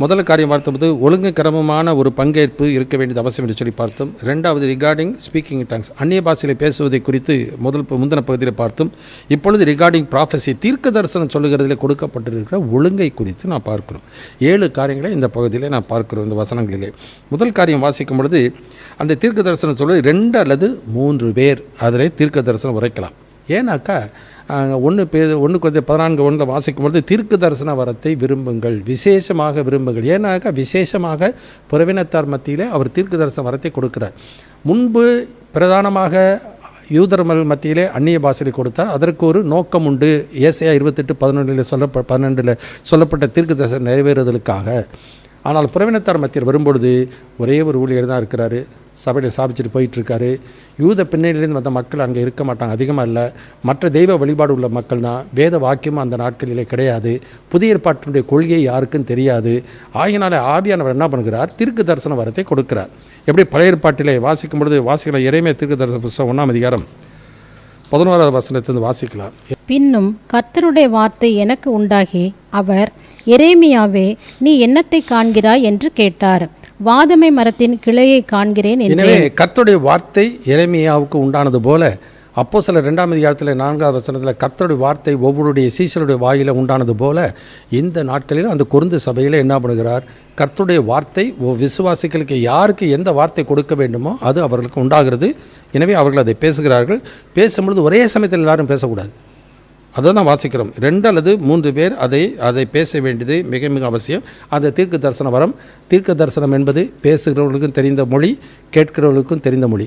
முதல் காரியம் பார்த்தபோது ஒழுங்கு கிரமமான ஒரு பங்கேற்பு இருக்க வேண்டியது அவசியம் என்று சொல்லி பார்த்தோம். ரெண்டாவது ரிகார்டிங் ஸ்பீக்கிங் டங்ஸ், அந்நிய பாஷையில் பேசுவதை குறித்து முந்தின பகுதியில் பார்த்தோம். இப்பொழுது ரிகார்டிங் ப்ராஃபஸி, தீர்க்க தரிசனம் சொல்லுகிறதில் கொடுக்கப்பட்டிருக்கிற ஒழுங்கை குறித்து நான் பார்க்கிறோம். 7 காரியங்களை இந்த பகுதியில் நான் பார்க்கிறோம். இந்த வசனங்களிலே முதல் காரியம் வாசிக்கும் பொழுது அந்த தீர்க்க தரிசனம் சொல்வது 2 அல்லது 3 பேர் அதில் தீர்க்க தரிசனம் உரைக்கலாம். ஏன்னாக்கா 1 Corinthians 14:1 வாசிக்கும்பொழுது தீர்க்க தரிசன வரத்தை விரும்புங்கள், விசேஷமாக விரும்புங்கள். ஏன்னாக்கா விசேஷமாக புறவினத்தார் மத்தியிலே அவர் தீர்க்க தரிசன வரத்தை கொடுக்கிறார். முன்பு பிரதானமாக யூதர்கள் மத்தியிலே அந்நிய பாஷையை கொடுத்தார். அதற்கு ஒரு நோக்கம் உண்டு. ஏசாயா 28:12 சொல்லப்பட்ட தீர்க்க தரிசனம் நிறைவேறுவதற்காக. ஆனால் புறவினத்தார் மத்தியில் வரும்பொழுது ஒரே ஒரு ஊழியர் தான் இருக்கிறாரு, சபையில் சாபிச்சுட்டு போயிட்டுருக்காரு. யூத பின்னணியிலேருந்து வந்த மக்கள் அங்கே இருக்க மாட்டாங்க, அதிகமாக இல்லை. மற்ற தெய்வ வழிபாடு உள்ள மக்கள் தான். வேத வாக்கியமும் அந்த நாட்களிலே கிடையாது. புதிய ஏற்பாட்டினுடைய கொள்கையை யாருக்கும் தெரியாது. ஆகினாலே ஆவியானவர் என்ன பண்ணுகிறார், தீர்க்க தரிசன வரத்தை கொடுக்கிறார். எப்படி பழைய ஏற்பாட்டிலே வாசிக்கும் பொழுது வாசிக்கலாம். எரேமியா தீர்க்க தரிசன புத்தகம் 1ஆம் அதிகாரம் 11வது வசனத்திலிருந்து வாசிக்கலாம். பின்னும் கர்த்தருடைய வார்த்தை எனக்கு உண்டாகி அவர், எரேமியாவே நீ என்னத்தை காண்கிறாய் என்று கேட்டார். வாதமை மரத்தின் கிளையை காண்கிறேன் என்று. எனவே கர்த்தருடைய வார்த்தை எரேமியாவுக்கு உண்டானது போல அப்போஸ்தலர் 2ஆம் அதிகாரத்தில் 4ஆவது வசனத்தில் கர்த்தருடைய வார்த்தை ஒவ்வொருடைய சீஷருடைய வாயில உண்டானது போல இந்த நாட்களில் அந்த கொரிந்து சபையில் என்ன பண்ணுகிறார், கர்த்தருடைய வார்த்தை விசுவாசிகளுக்கு யாருக்கு எந்த வார்த்தை கொடுக்க வேண்டுமோ அது அவர்களுக்கு உண்டாகிறது. எனவே அவர்கள் அதை பேசுகிறார்கள். பேசும்பொழுது ஒரே சமயத்தில் எல்லாரும் பேசக்கூடாது. அதை தான் வாசிக்கிறோம். 2 அல்லது 3 பேர் அதை பேச வேண்டியது மிக மிக அவசியம். அந்த தீர்க்க தரிசன வரம், தீர்க்க தரிசனம் என்பது பேசுகிறவர்களுக்கும் தெரிந்த மொழி, கேட்கிறவர்களுக்கும் தெரிந்த மொழி.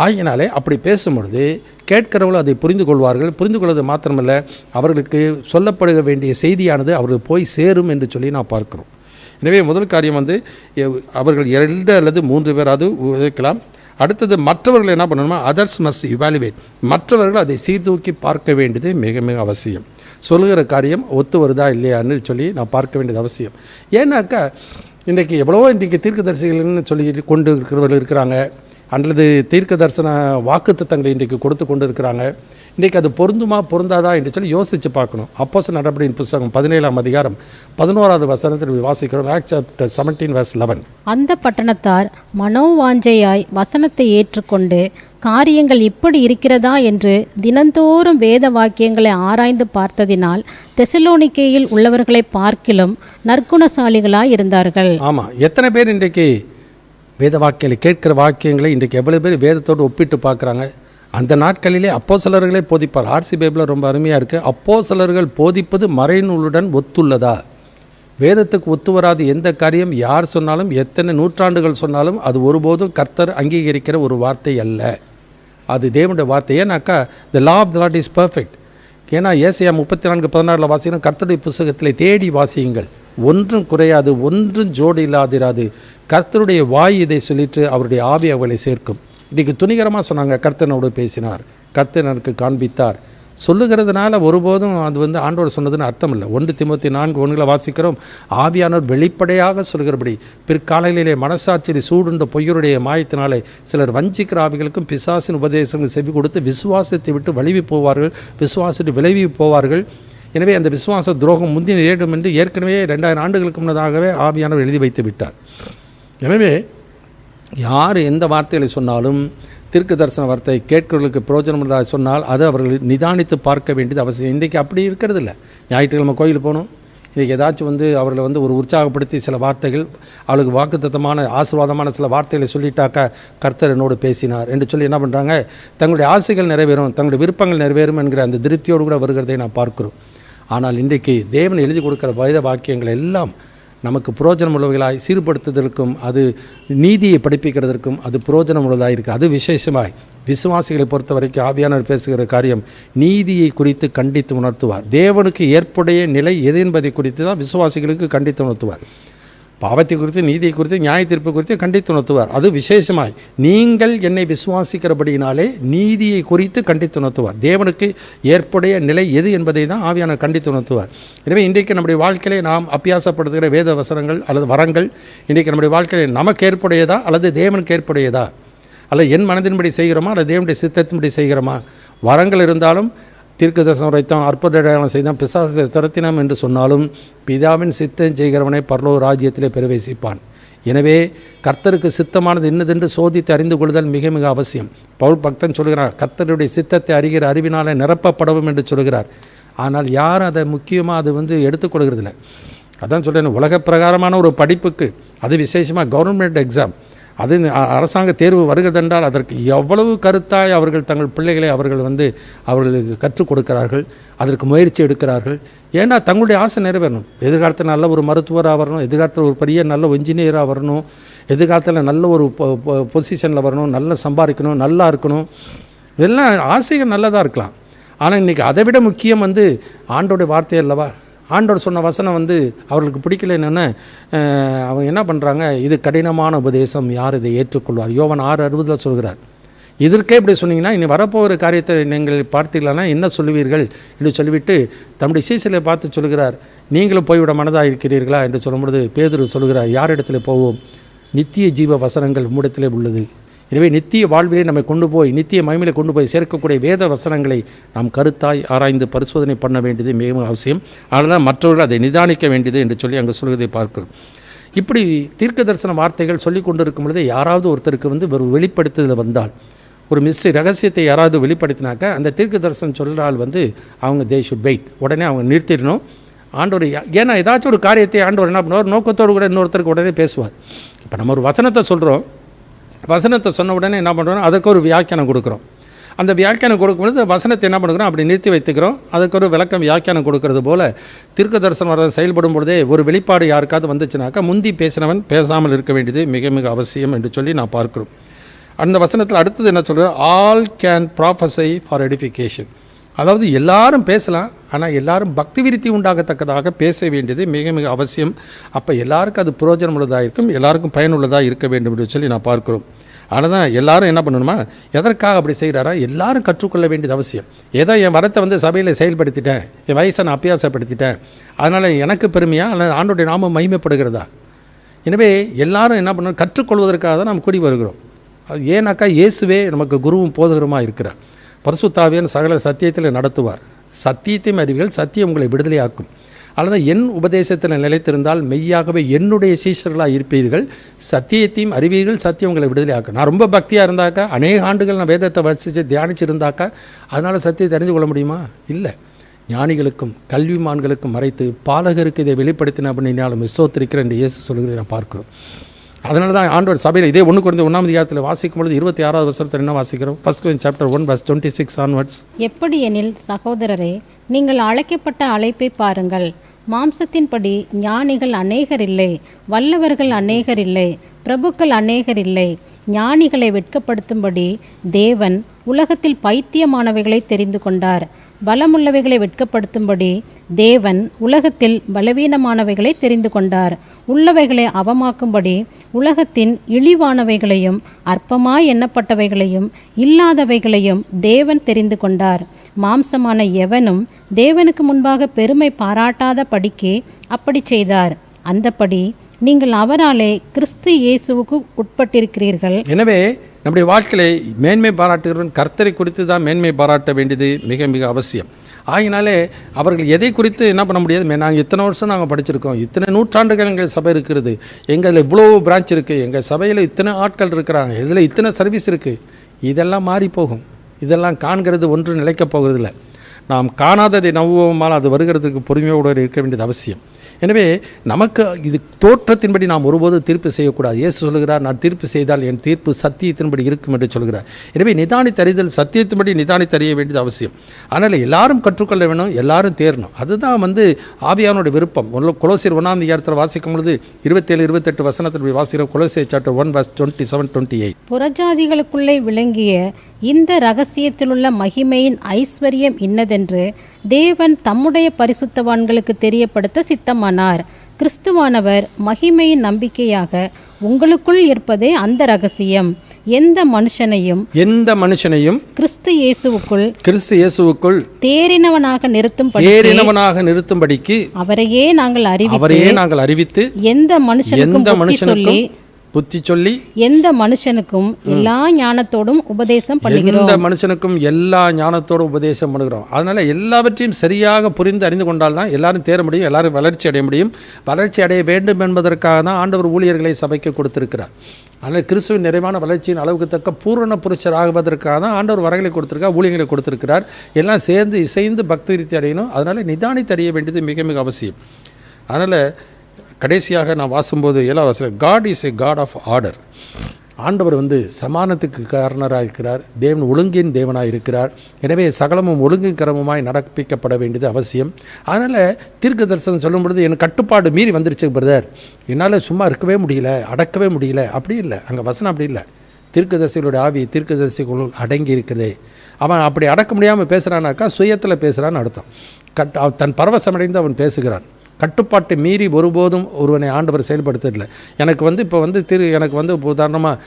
ஆகினாலே அப்படி பேசும்பொழுது கேட்கிறவர்கள் அதை புரிந்து கொள்வார்கள். புரிந்து கொள்வது மாத்திரமல்ல, அவர்களுக்கு சொல்லப்பட வேண்டிய செய்தியானது அவர்களுக்கு போய் சேரும் என்று சொல்லி நான் பார்க்கிறோம். எனவே முதல் காரியம் அவர்கள் 2 அல்லது 3 பேராவது உழைக்கலாம். அடுத்தது மற்றவர்கள் என்ன பண்ணணுமா, அதர்ஸ் மஸ்ட் இவாலுவேட், மற்றவர்கள் அதை சீர்தூக்கி பார்க்க வேண்டியது மிக மிக அவசியம். சொல்லுகிற காரியம் ஒத்து வருதா இல்லையான்னு சொல்லி நான் பார்க்க வேண்டியது அவசியம். ஏன்னாக்கா இன்றைக்கி எவ்வளவோ தீர்க்கதரிசிகள்னு சொல்லி கொண்டு இருக்கிறவர்கள் இருக்கிறாங்க, அல்லது தீர்க்க தரிசன வாக்குத்தத்தங்களை இன்றைக்கு கொடுத்து கொண்டு இருக்கிறாங்க. இன்றைக்கி அது பொருந்துமா பொருந்தாதா என்று சொல்லி யோசித்து பார்க்கணும். அப்போஸ்தலர் நடபடியின் புத்தகம் 17ஆம் அதிகாரம் 11வது வசனத்தில் வாசிக்கிறோம். Acts chapter 17:11. அந்த பட்டணத்தார் மனோவாஞ்சையாய் வசனத்தை ஏற்றுக்கொண்டு காரியங்கள் இப்படி இருக்கிறதா என்று தினந்தோறும் வேத வாக்கியங்களை ஆராய்ந்து பார்த்ததினால் தெசலோனிக்கேயில் உள்ளவர்களை பார்க்கிலும் நற்குணசாலிகளாய் இருந்தார்கள். ஆமாம், எத்தனை பேர் இன்றைக்கு வேத வாக்கியங்களை கேட்கிற வாக்கியங்களை இன்றைக்கு எவ்வளோ பேர் வேதத்தோடு ஒப்பிட்டு பார்க்குறாங்க. அந்த நாட்களிலே அப்போஸ்தலர்களே போதிப்பார். ஆர்சி பைபிளில் ரொம்ப அருமையாக இருக்குது. அப்போஸ்தலர்கள் போதிப்பது மறைநூலுடன் ஒத்துள்ளதா? வேதத்துக்கு ஒத்து வராது எந்த காரியம் யார் சொன்னாலும், எத்தனை நூற்றாண்டுகள் சொன்னாலும் அது ஒருபோதும் கர்த்தர் அங்கீகரிக்கிற ஒரு வார்த்தை அல்ல. அது தேவனுடைய வார்த்தை. ஏன்னாக்கா the law of the Lord is perfect. ஏன்னா ஏசாயா 34:16 வாசிக்கிறோம், கர்த்தருடைய புத்தகத்தில் தேடி வாசியுங்கள், ஒன்றும் குறையாது, ஒன்றும் ஜோடி இல்லாதிராது. கர்த்தருடைய வாய் இதை சொல்லிட்டு அவருடைய ஆவி அவளை சேர்க்கும். இன்றைக்கி துணிகரமாக சொன்னாங்க, கர்த்தனோடு பேசினார், கர்த்தர் எனக்கு காண்பித்தார். சொல்லுகிறதுனால ஒருபோதும் அது ஆண்டவர் சொன்னதுன்னு அர்த்தம் இல்லை. 1 தீமோத்தேயு 4:1 வாசிக்கிறோம், ஆவியானவர் வெளிப்படையாக சொல்கிறபடி பிற்காலையிலே மனசாட்சியை சூடுண்ட பொய்யருடைய மாயத்தினாலே சிலர் வஞ்சிக்கிற ஆவிகளுக்கும் பிசாசின் உபதேசங்கள் செவி கொடுத்து விசுவாசத்தை விட்டு வழுவி போவார்கள், விசுவாசத்தை விளைவி போவார்கள். எனவே அந்த விசுவாச துரோகம் முந்தின ஏடும் என்று ஏற்கனவே 2000 ஆண்டுகளுக்கு முன்னதாகவே ஆவியானவர் எழுதி வைத்து விட்டார். எனவே யார் எந்த வார்த்தைகளை சொன்னாலும் தீர்க்க தரிசன வார்த்தை கேட்கிறவர்களுக்கு பிரயோஜனமுள்ளதாக சொன்னால் அது அவர்கள் நிதானித்து பார்க்க வேண்டியது அவசியம். இன்றைக்கி அப்படி இருக்கிறது இல்லை. ஞாயிற்றுக்கிழமை கோயில் போகணும், இன்றைக்கி ஏதாச்சும் அவர்களை ஒரு உற்சாகப்படுத்தி சில வார்த்தைகள், அவளுக்கு வாக்குத்தத்தமான ஆசீர்வாதமான சில வார்த்தைகளை சொல்லிட்டாக்கா கர்த்தர் என்னோடு பேசினார் என்று சொல்லி என்ன பண்ணுறாங்க, தங்களுடைய ஆசைகள் நிறைவேறும், தங்களுடைய விருப்பங்கள் நிறைவேறும் என்கிற அந்த திருப்தியோடு கூட வருகிறதை நான் பார்க்கிறோம். ஆனால் இன்றைக்கு தேவன் எழுதி கொடுக்குற வேத வாக்கியங்கள் எல்லாம் நமக்கு புரோஜனம் உள்ளவைகளாய் சீர்படுத்துவதற்கும் அது நீதியை படிப்பிக்கிறதற்கும் அது புரோஜனம் உள்ளதாக இருக்குது. அது விசேஷமாய் விசுவாசிகளை பொறுத்த வரைக்கும் ஆவியானவர் பேசுகிற காரியம் நீதியை குறித்து கண்டித்து உணர்த்துவார். தேவனுக்கு ஏற்புடைய நிலை எது என்பதை குறித்து தான் விசுவாசிகளுக்கு கண்டித்து உணர்த்துவார். பாவத்தை குறித்து, நீதியை குறித்து, நியாய தீர்ப்பு குறித்து கண்டித்து உணர்த்துவார். அது விசேஷமாய் நீங்கள் என்னை விசுவாசிக்கிறபடினாலே நீதியை குறித்து கண்டித்து உணர்த்துவார். தேவனுக்கு ஏற்புடைய நிலை எது என்பதை தான் ஆவியானவர் கண்டித்து உணர்த்துவார். எனவே இன்றைக்கு நம்முடைய வாழ்க்கையிலே நாம் அபியாசப்படுத்துகிற வேத வசனங்கள் அல்லது வரங்கள் இன்றைக்கு நம்முடைய வாழ்க்கையில் நமக்கு ஏற்புடையதா அல்லது தேவனுக்கு ஏற்புடையதா, அல்லது என் மனதின்படி செய்கிறோமா அல்லது தேவனுடைய சித்தத்தின்படி செய்கிறோமா? வரங்கள் இருந்தாலும் தீர்க்க தரிசனம் உரைத்தான், அற்புத அடையாளம் செய்தான், பிசாசை துரத்தினாம் என்று சொன்னாலும் பிதாவின் சித்தம் செய்கிறவனை பரலோக ராஜ்யத்திலே பிரவேசிப்பான். எனவே கர்த்தருக்கு சித்தமானது என்னதென்று சோதித்து அறிந்து கொள்ளுதல் மிக மிக அவசியம். பவுல் பக்தன் சொல்கிறார், கர்த்தருடைய சித்தத்தை அறிகிற அறிவினாலே நிரப்பப்படவும் என்று சொல்கிறார். ஆனால் யாரும் அதை முக்கியமாக அது எடுத்துக்கொள்கிறதில்லை. அதான் சொல்கிறேன், உலக பிரகாரமான ஒரு படிப்புக்கு, அது விசேஷமாக கவர்மெண்ட் எக்ஸாம், அது அரசாங்க தேர்வு வருகிறதென்றால் அதற்கு எவ்வளவு கருத்தாய் அவர்கள் தங்கள் பிள்ளைகளை அவர்களுக்கு கற்றுக் கொடுக்கிறார்கள், அதற்கு முயற்சி எடுக்கிறார்கள். ஏன்னா தங்களுடைய ஆசை நிறைவேறணும். எதிர்காலத்தில் நல்ல ஒரு மருத்துவராக வரணும், எதிர்காலத்தில் ஒரு பெரிய நல்ல இன்ஜினியராக வரணும், எதிர்காலத்தில் நல்ல ஒரு பொசிஷனில் வரணும், நல்லா சம்பாதிக்கணும், நல்லா இருக்கணும். இதெல்லாம் ஆசைகள் நல்லதாக இருக்கலாம். ஆனால் இன்றைக்கி அதை விட முக்கியம் ஆண்டோடைய வார்த்தை அல்லவா? ஆண்டவர் சொன்ன வசனம் அவர்களுக்கு பிடிக்கலன்னு அவங்க என்ன பண்ணுறாங்க, இது கடினமான உபதேசம், யார் இதை ஏற்றுக்கொள்வார்? யோவான் 6:60 சொல்கிறார். இதற்கே இப்படி சொன்னீங்கன்னா இனி வரப்போகிற காரியத்தை நீங்கள் பார்த்தீர்களானா என்ன சொல்லுவீர்கள் என்று சொல்லிவிட்டு தம்முடைய சீசலை பார்த்து சொல்கிறார், நீங்களும் போய்விட மனதாக இருக்கிறீர்களா என்று சொல்லும்பொழுது பேதுரு சொல்கிறார், யார் இடத்துல போவோம்? நித்திய ஜீவ வசனங்கள் உம்மிடத்திலே உள்ளது. எனவே நித்திய வாழ்விலே நம்மை கொண்டு போய் நித்திய மகிமையிலே கொண்டு போய் சேர்க்கக்கூடிய வேத வசனங்களை நாம் கருத்தாய் ஆராய்ந்து பரிசோதனை பண்ண வேண்டியது மிகவும் அவசியம். அதனால் மற்றவர்கள் அதை நிதானிக்க வேண்டியது என்று சொல்லி அங்கே சொல்வதை பார்க்கிறோம். இப்படி தீர்க்க தரிசன வார்த்தைகள் சொல்லி கொண்டு இருக்கும் பொழுது யாராவது ஒருத்தருக்கு ஒரு வெளிப்படுத்துதல் வந்தால், ஒரு மிஸ்ட்ரி ரகசியத்தை யாராவது வெளிப்படுத்தினாக்கா அந்த தீர்க்க தரிசனம் சொல்கிறால் அவங்க தே ஷுட் வெயிட், உடனே அவங்க நிறுத்திடணும். ஆண்டவர் ஏன்னா ஏதாச்சும் ஒரு காரியத்தை ஆண்டவர் என்ன பண்ணுவார், நோக்கத்தோடு கூட இன்னொருத்தருக்கு உடனே பேசுவார். இப்போ நம்ம ஒரு வசனத்தை சொல்கிறோம், வசனத்தை சொன்ன உடனே என்ன பண்ணுறோம், அதுக்கு ஒரு வியாக்கியானம் கொடுக்குறோம். அந்த வியாக்கியானம் கொடுக்கும்போது வசனத்தை என்ன பண்ணுறோம், அப்படி நிறுத்தி வைத்துக்கிறோம். அதுக்கு ஒரு விளக்கம் வியாக்கியானம் கொடுக்கறது போல் தீர்க்க தரிசனம் செயல்படும் பொழுதே ஒரு வெளிப்பாடு யாருக்காவது வந்துச்சுனாக்கா முந்தி பேசினவன் பேசாமல் இருக்க வேண்டியது மிக மிக அவசியம் என்று சொல்லி நான் பார்க்கிறோம். அந்த வசனத்தில் அடுத்தது என்ன சொல்கிறோம், ஆல் கேன் ப்ராஃபஸை ஃபார் எடிஃபிகேஷன். அதாவது எல்லாரும் பேசலாம், ஆனால் எல்லாரும் பக்தி விருத்தி உண்டாகத்தக்கதாக பேச வேண்டியது மிக மிக அவசியம். அப்போ எல்லாருக்கும் அது பிரயோஜனம் உள்ளதாக இருக்கும், எல்லாருக்கும் பயனுள்ளதாக இருக்க வேண்டும் என்று சொல்லி நான் பார்க்கிறோம். ஆனால் தான் எல்லாரும் என்ன பண்ணணுமா, எதற்காக அப்படி செய்கிறாரா, எல்லாரும் கற்றுக்கொள்ள வேண்டியது அவசியம். ஏதோ என் வரத்தை சபையில் செயல்படுத்திட்டேன், என் வயசை நான் அபியாசப்படுத்திட்டேன், அதனால் எனக்கு பெருமையாக அல்லது ஆண்டோடைய நாமம் மகிமைப்படுகிறதா? எனவே எல்லாரும் என்ன பண்ணணும், கற்றுக்கொள்வதற்காக தான் நாம் கூடி வருகிறோம். ஏன்னாக்கா இயேசுவே நமக்கு குருவும் போதகருமாக இருக்கிறார். பரிசுத்தாவியன் சகல சத்தியத்தில் நடத்துவார். சத்தியத்தையும் அறிவீர்கள், சத்தியம் உங்களை விடுதலையாக்கும். அல்லது என் உபதேசத்தில் நிலைத்திருந்தால் மெய்யாகவே என்னுடைய சீஷர்களாக இருப்பீர்கள், சத்தியத்தையும் அறிவீர்கள், சத்தியம் உங்களை விடுதலையாக்கும். நான் ரொம்ப பக்தியாக இருந்தாக்கா, அநேக ஆண்டுகள் நான் வேதத்தை வசித்து தியானிச்சிருந்தாக்கா அதனால் சத்தியத்தை அறிந்து கொள்ள முடியுமா? இல்லை. ஞானிகளுக்கும் கல்விமான்களுக்கும் மறைத்து பாலகருக்கு இதை வெளிப்படுத்தின அப்படின்னாலும் விசோத்திருக்கிற என்று இயேசு சொல்கிறதை நான் பார்க்கிறோம். அதனால தான் ஆண்டவர் சபையில் இதே 1 Corinthians 1 வாசிக்கும் பொழுது 26வது வசனத்தில் என்ன வாசிக்கிறோம்? 1 Corinthians chapter 1 verse 26 onwards. எப்படி எனில் சகோதரரே, நீங்கள் அழைக்கப்பட்ட அழைப்பை பாருங்கள். மாம்சத்தின்படி ஞானிகள் அநேகர் இல்லை, வல்லவர்கள் அநேகர் இல்லை, பிரபுக்கள் அநேகர் இல்லை. ஞானிகளை வெட்கப்படுத்தும்படி தேவன் உலகத்தில் பைத்தியமானவைகளை தெரிந்து கொண்டார். பலமுள்ளவைகளை வெட்கப்படுத்தும்படி தேவன் உலகத்தில் பலவீனமானவைகளை தெரிந்து கொண்டார். உள்ளவைகளை அவமாக்கும்படி உலகத்தின் இழிவானவைகளையும் அற்பமாய் எண்ணப்பட்டவைகளையும் இல்லாதவைகளையும் தேவன் தெரிந்து கொண்டார். மாம்சமான எவனும் தேவனுக்கு முன்பாக பெருமை பாராட்டாத படிக்கு அப்படி செய்தார். அந்தப்படி நீங்கள் அவராலே கிறிஸ்து இயேசுவுக்கு உட்பட்டிருக்கிறீர்கள். எனவே நம்முடைய வாழ்க்கையை மேன்மை பாராட்டுகிறவன் கர்த்தரை குறித்து தான் மேன்மை பாராட்ட வேண்டியது மிக மிக அவசியம். ஆகினாலே அவர்கள் எதை குறித்து என்ன பண்ண முடியாது. நாங்கள் இத்தனை வருஷம் நாங்கள் படிச்சிருக்கோம், இத்தனை நூற்றாண்டுகள் எங்கள் சபை இருக்கிறது, எங்களில் இவ்வளோ பிரான்ச் இருக்குது, எங்கள் சபையில் இத்தனை ஆட்கள் இருக்கிறாங்க, இதில் இத்தனை சர்வீஸ் இருக்குது, இதெல்லாம் மாறி போகும். இதெல்லாம் காண்கிறது ஒன்று நிலைக்கப் போகிறதில்லை. நாம் காணாததை நம்புவோமால் அது வருகிறதுக்கு பொறுமையோடு இருக்க வேண்டியது அவசியம். எனவே நமக்கு இது தோற்றத்தின்படி நாம் ஒருபோதும் தீர்ப்பு செய்யக்கூடாது. இயேசு சொல்கிறார், நான் தீர்ப்பு செய்தால் என் தீர்ப்பு சத்தியத்தின்படி இருக்கும் என்று சொல்கிறார். எனவே நிதானித்தறிதல் சத்தியத்தின்படி நிதானித்தறிய வேண்டியது அவசியம். அதனால் எல்லாரும் கற்றுக்கொள்ள வேணும், எல்லாரும் தேரணும். அதுதான் ஆவியானுடைய விருப்பம். கொலோசியர் 1ஆம் அதிகாரத்தில் வாசிக்கும் பொழுது 27-28 வசனத்தில் வாசிக்கிறோம். கொலோசியர் சாப்டர் 1:27-28. புறஜாதிகளுக்குள்ளே விளங்கிய இந்த இரகசியத்திலுள்ள மகிமையின் ஐஸ்வர்யம் இன்னதென்று தேவன் தம்முடைய பரிசுத்தவான்களுக்கு தெரியப்படுத்த சித்தமானார். கிறிஸ்துவானவர் மகிமையின் நம்பிக்கையாக உங்களுக்குள் இருப்பதே அந்த இரகசியம். எந்த மனுஷனையும் கிறிஸ்து இயேசுவுக்குள் தேறினவனாக நிறுத்தும்படிக்கு அவரையே நாங்கள் அறிவித்து எந்த மனுஷனுக்கும் புத்தி சொல்லி எந்த மனுஷனுக்கும் எல்லா ஞானத்தோடும் உபதேசம் பண்ணுகிறோம். எந்த மனுஷனுக்கும் எல்லா ஞானத்தோடும் உபதேசம் பண்ணுகிறோம். அதனால எல்லாவற்றையும் சரியாக புரிந்து அறிந்து கொண்டால்தான் எல்லாரும் தேர முடியும், எல்லாரும் வளர்ச்சி அடைய முடியும். வளர்ச்சி அடைய வேண்டும் என்பதற்காக தான் ஆண்டவர் ஊழியர்களை சபைக்கு கொடுத்திருக்கிறார். அதனால் கிறிஸ்துவின் நிறைவான வளர்ச்சியின் அளவுக்கு தக்க பூரண புருஷர் ஆகுவதற்காக தான் ஆண்டவர் வரங்களை கொடுத்திருக்கார், ஊழியர்களை கொடுத்திருக்கிறார். எல்லாம் சேர்ந்து இசைந்து பக்தி விருத்தி அடையணும். அதனால் நிதானித்து அறிய வேண்டியது மிக மிக அவசியம். அதனால் கடைசியாக நான் வாசும்போது 7ஆம் வசனம், God is a God of order. ஆண்டவர் சமானத்துக்கு காரணராக இருக்கிறார், தேவன் ஒழுங்கின் தேவனாக இருக்கிறார். எனவே சகலமும் ஒழுங்கும் கிரமமாய் நடப்பிக்கப்பட வேண்டியது அவசியம். அதனால் தீர்க்க தரிசனம் சொல்லும் பொழுது என் கட்டுப்பாடு மீறி வந்துருச்சு பிரதர், என்னால் சும்மா இருக்கவே முடியல, அடக்கவே முடியல, அப்படி இல்லை. அங்கே வசனம் அப்படி இல்லை. தீர்க்கதரிசிகளுடைய ஆவி தீர்க்கதரிசிகளும் அடங்கி இருக்கிறதே. அவன் அப்படி அடக்க முடியாமல் பேசுகிறானாக்கா சுயத்தில் பேசுகிறான்னு அர்த்தம். தன் பரவசமடைந்து அவன் பேசுகிறான். கட்டுப்பாட்டை மீறி ஒருபோதும் ஒருவனை ஆண்டவர் செயல்படுத்ததில்லை. எனக்கு இப்போ எனக்கு உதாரணமாக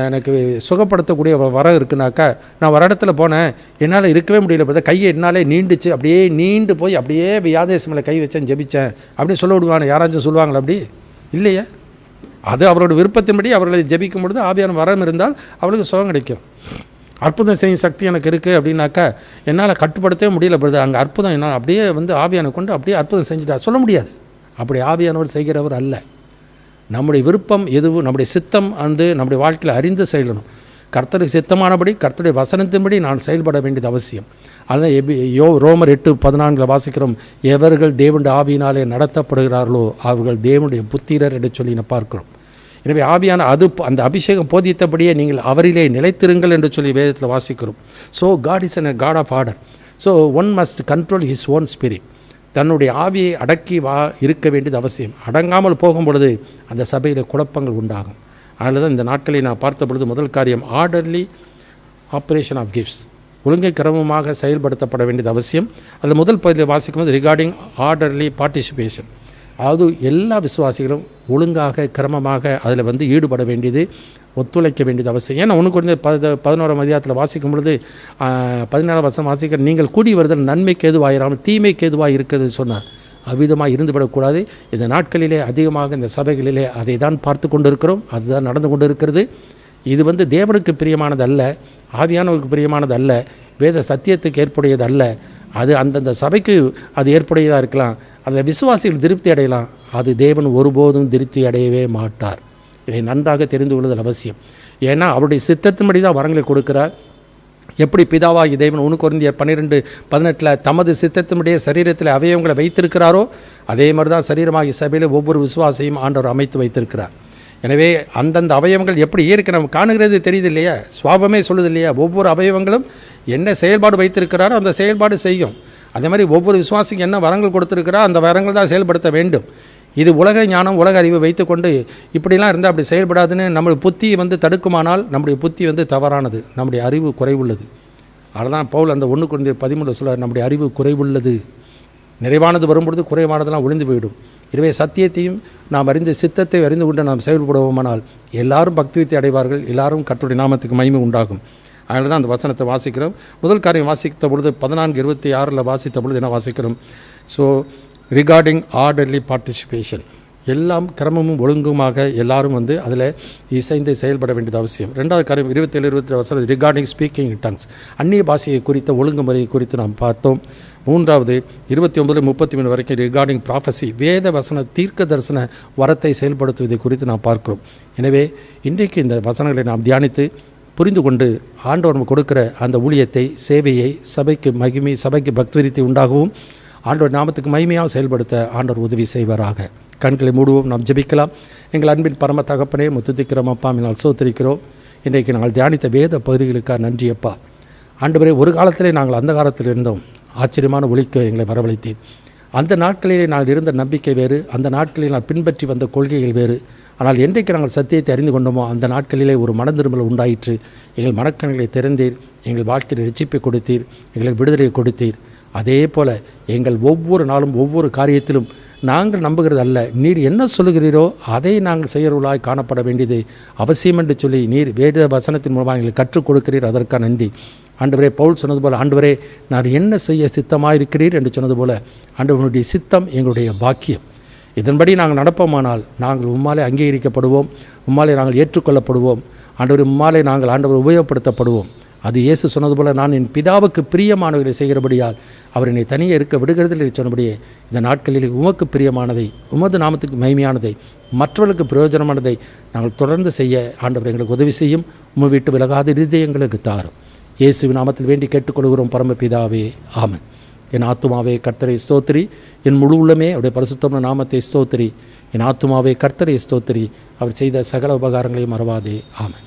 எனக்கு சுகப்படுத்தக்கூடிய வரம் இருக்குனாக்கா, நான் ஒரு இடத்துல போனேன், என்னால் இருக்கவே முடியல பார்த்தா, கையை என்னாலே நீண்டுச்சு, அப்படியே நீண்டு போய் அப்படியே வியாதேசம் மேலே கை வச்சேன், ஜெபித்தேன் அப்படின்னு சொல்ல விடுவானே. யாராச்சும் சொல்லுவாங்களா? அப்படி இல்லையே. அது அவரோட விருப்பத்தின்படி அவர்களை ஜெபிக்கும் பொழுது ஆவியான வரம் இருந்தால் அவளுக்கு சுகம் கிடைக்கும். அற்புதம் செய்யும் சக்தி எனக்கு இருக்குது அப்படின்னாக்கா என்னால் கட்டுப்படுத்தவே முடியல பிரதர், அங்கே அற்புதம் என்னால் அப்படியே ஆவியான கொண்டு அப்படியே அற்புதம் செஞ்சுட்டா சொல்ல முடியாது. அப்படி ஆவியானவர் செய்கிறவர் அல்ல. நம்முடைய விருப்பம் எதுவும், நம்முடைய சித்தம் நம்முடைய வாழ்க்கையில் அறிந்து செயலணும். கர்த்தருக்கு சித்தமானபடி கர்த்தருடைய வசனத்தின்படி நான் செயல்பட வேண்டியது அவசியம். அதுதான் ரோமர் 8:14 வாசிக்கிறோம், எவர்கள் தேவனுடைய ஆவியினாலே நடத்தப்படுகிறார்களோ அவர்கள் தேவனுடைய புத்திரர் என்று சொல்லி பார்க்கிறோம். எனவே ஆவியான அந்த அபிஷேகம் போதித்தபடியே நீங்கள் அவரிலே நிலைத்திருங்கள் என்று சொல்லி வேதத்தில் வாசிக்கிறோம். So God is a God of order. So one must control his own spirit. தன்னுடைய ஆவியை அடக்கி இருக்க வேண்டியது அவசியம். அடங்காமல் போகும் பொழுது அந்த சபையில் குழப்பங்கள் உண்டாகும். அதனால தான் இந்த நாட்களை நான் பார்த்த பொழுது முதல் காரியம் ஆர்டர்லி ஆப்ரேஷன் ஆஃப் கிஃப்ட்ஸ், ஒழுங்கை கிரமமாக செயல்படுத்தப்பட வேண்டியது அவசியம். அதில் முதல் பகுதியில் வாசிக்கும் போது ரிகார்டிங் ஆர்டர்லி பார்ட்டிசிபேஷன், அதாவது எல்லா விசுவாசிகளும் ஒழுங்காக கிரமமாக அதில் ஈடுபட வேண்டியது, ஒத்துழைக்க வேண்டியது அவசியம். ஏன்னா ஒன்று குறைந்த 11ஆம் அதிகாரத்தில் வாசிக்கும் பொழுது 14ஆம் வசனம் வாசிக்கிற, நீங்கள் கூடி வருதல் நன்மைக்கு எதுவாயிராமல் தீமைக்கு எதுவாக இருக்கிறது சொன்னார். அவ்விதமாக இருந்துவிடக்கூடாது. இந்த நாட்களிலே அதிகமாக இந்த சபைகளிலே அதை தான் பார்த்து கொண்டு இருக்கிறோம், அதுதான் நடந்து கொண்டு இருக்கிறது. இது தேவனுக்கு பிரியமானது அல்ல, ஆவியானவருக்கு பிரியமானது அல்ல, வேத சத்தியத்துக்கு ஏற்புடையது அல்ல. அது அந்தந்த சபைக்கு அது ஏற்புடையதாக இருக்கலாம், அந்த விசுவாசிகள் திருப்தி அடையலாம். அது தேவன் ஒருபோதும் திருப்தி அடையவே மாட்டார். இதை நன்றாக தெரிந்து கொள்வதல் அவசியம். ஏன்னா அவருடைய சித்தத்தின்படி தான் வரங்களை கொடுக்கிறார். எப்படி பிதாவாகி தேவன் 1 கொரிந்தியர் 12:18 தமது சித்தத்தினுடைய சரீரத்தில் அவயவங்களை வைத்திருக்கிறாரோ அதே மாதிரி தான் சரீரமாகி சபையில் ஒவ்வொரு விசுவாசையும் ஆண்டவர் அமைத்து வைத்திருக்கிறார். எனவே அந்தந்த அவயவங்கள் எப்படி இயற்கை நம்ம காணுகிறது தெரியுது இல்லையா, சுவாபமே சொல்லுது இல்லையா, ஒவ்வொரு அவயவங்களும் என்ன செயல்பாடு வைத்திருக்கிறாரோ அந்த செயல்பாடு செய்யும். அதே மாதிரி ஒவ்வொரு விசுவாசிக்கு என்ன வரங்கள் கொடுத்துருக்கிறாரோ அந்த வரங்கள் தான் செயல்படுத்த வேண்டும். இது உலக ஞானம் உலக அறிவை வைத்துக்கொண்டு இப்படிலாம் இருந்தால் அப்படி செயல்படாதுன்னு நம்முடைய புத்தி தடுக்குமானால் நம்முடைய புத்தி தவறானது, நம்முடைய அறிவு குறைவுள்ளது. அதனால் பவுல் அந்த 1 கொரிந்தியர் 13 சொல்ல நம்முடைய அறிவு குறைவுள்ளது, நிறைவானது வரும்பொழுது குறைவானதெல்லாம் ஒளிந்து போயிடும். எனவே சத்தியத்தையும் நாம் அறிந்த சித்தத்தை அறிந்து கொண்டு நாம் செயல்படுவோமானால் எல்லாரும் பக்திவித்தை அடைவார்கள், எல்லாரும் கர்த்தருடைய நாமத்துக்கு மகிமை உண்டாகும். அதனால தான் அந்த வசனத்தை வாசிக்கிறோம். முதல் காரியம் வாசித்த பொழுது 14:26 வாசித்த பொழுது என்ன வாசிக்கிறோம்? ஸோ ரிகார்டிங் ஆர்டர்லி பார்ட்டிசிபேஷன், எல்லாம் கிரமமும் ஒழுங்குமாக எல்லாரும் அதில் இசைந்து செயல்பட வேண்டியது அவசியம். ரெண்டாவது காரியம் 27-28 வசனம் ரிகார்டிங் ஸ்பீக்கிங் இன் டங்ஸ், அந்நிய பாஷையை குறித்த ஒழுங்குமுறையை குறித்து நாம் பார்த்தோம். மூன்றாவது 29-33 வரைக்கும் ரிகார்டிங் ப்ராஃபஸி, வேத வசன தீர்க்க தரிசன வரத்தை செயல்படுத்துவதை குறித்து நாம் பார்க்கிறோம். எனவே இன்றைக்கு இந்த வசனங்களை நாம் தியானித்து புரிந்து கொண்டு ஆண்டவர் நமக்கு கொடுக்கிற அந்த ஊழியத்தை, சேவையை சபைக்கு மகிமை, சபைக்கு பக்திவிருத்தி உண்டாகவும் ஆண்டவர் நாமத்துக்கு மகிமையாக செயல்படுத்த ஆண்டவர் உதவி செய்வாராக. கண்களை மூடுவோம், நாம் ஜெபிக்கலாம். எங்கள் அன்பின் பரம தகப்பனே, முத்துதிக்கிறோம் அப்பா, நாங்கள் சோத்தரிக்கிறோம். இன்றைக்கு நாங்கள் தியானித்த வேத பகுதிகளுக்காக நன்றி அப்பா. ஆண்டவரே, ஒரு காலத்திலே நாங்கள் அந்த காலத்தில் இருந்தோம், ஆச்சரியமான ஒளிக்கு எங்களை வரவழைத்தீர். அந்த நாட்களிலே நாங்கள் இருந்த நம்பிக்கை வேறு, அந்த நாட்களில் நான் பின்பற்றி வந்த கொள்கைகள் வேறு. ஆனால் என்றைக்கு நாங்கள் சத்தியத்தை அறிந்து கொண்டோமோ அந்த நாட்களிலே ஒரு மனந்திரும்பல் உண்டாயிற்று. எங்கள் மனக்கண்களை திறந்தீர், எங்கள் வாழ்க்கையில் ரட்சிப்பை கொடுத்தீர், எங்களுக்கு விடுதலையை கொடுத்தீர். அதே போல் எங்கள் ஒவ்வொரு நாளும் ஒவ்வொரு காரியத்திலும் நாங்கள் நம்புகிறது அல்ல, நீர் என்ன சொல்லுகிறீரோ அதை நாங்கள் செய்கிறவர்களாய் காணப்பட வேண்டியது அவசியம் என்று சொல்லி நீர் வேத வசனத்தின் மூலமாக எங்களுக்கு கற்றுக் கொடுக்கிறீர். அதற்காக நன்றி ஆண்டவரே. பவுல் சொன்னது போல், ஆண்டவரே நான் என்ன செய்ய சித்தமாயிருக்கிறீர் என்று சொன்னது போல், ஆண்டவனுடைய சித்தம் எங்களுடைய பாக்கியம். இதன்படி நாங்கள் நடப்போமானால் நாங்கள் உம்மாலே அங்கீகரிக்கப்படுவோம், உம்மாலே நாங்கள் ஏற்றுக்கொள்ளப்படுவோம். ஆண்டவர் உம்மாலே நாங்கள் ஆண்டவர் உபயோகப்படுத்தப்படுவோம். அது இயேசு சொன்னது போல், நான் என் பிதாவுக்கு பிரியமானவர்களை செய்கிறபடியால் அவர் என்னை தனியே இருக்க விடுகிறதில் சொன்னபடியே இந்த நாட்களில் உமக்கு பிரியமானதை, உமது நாமத்துக்கு மகிமையானதை, மற்றவர்களுக்கு பிரயோஜனமானதை நாங்கள் தொடர்ந்து செய்ய ஆண்டவர் எங்களுக்கு உதவி செய்யும். உம்மை விட்டு விலகாத இருதயங்களுக்கு தாரும். இயேசுவின் நாமத்தில் வேண்டி கேட்டுக்கொள்கிறோம் பரமபிதாவே, ஆமென். என் ஆத்துமாவே கர்த்தரை ஸ்தோத்திரி, என் முழு உள்ளமே அவருடைய பரிசுத்தமான நாமத்தை ஸ்தோத்திரி. என் ஆத்துமாவே கர்த்தரை ஸ்தோத்திரி, அவர் செய்த சகல உபகாரங்களையும் மறவாதே, ஆமென்.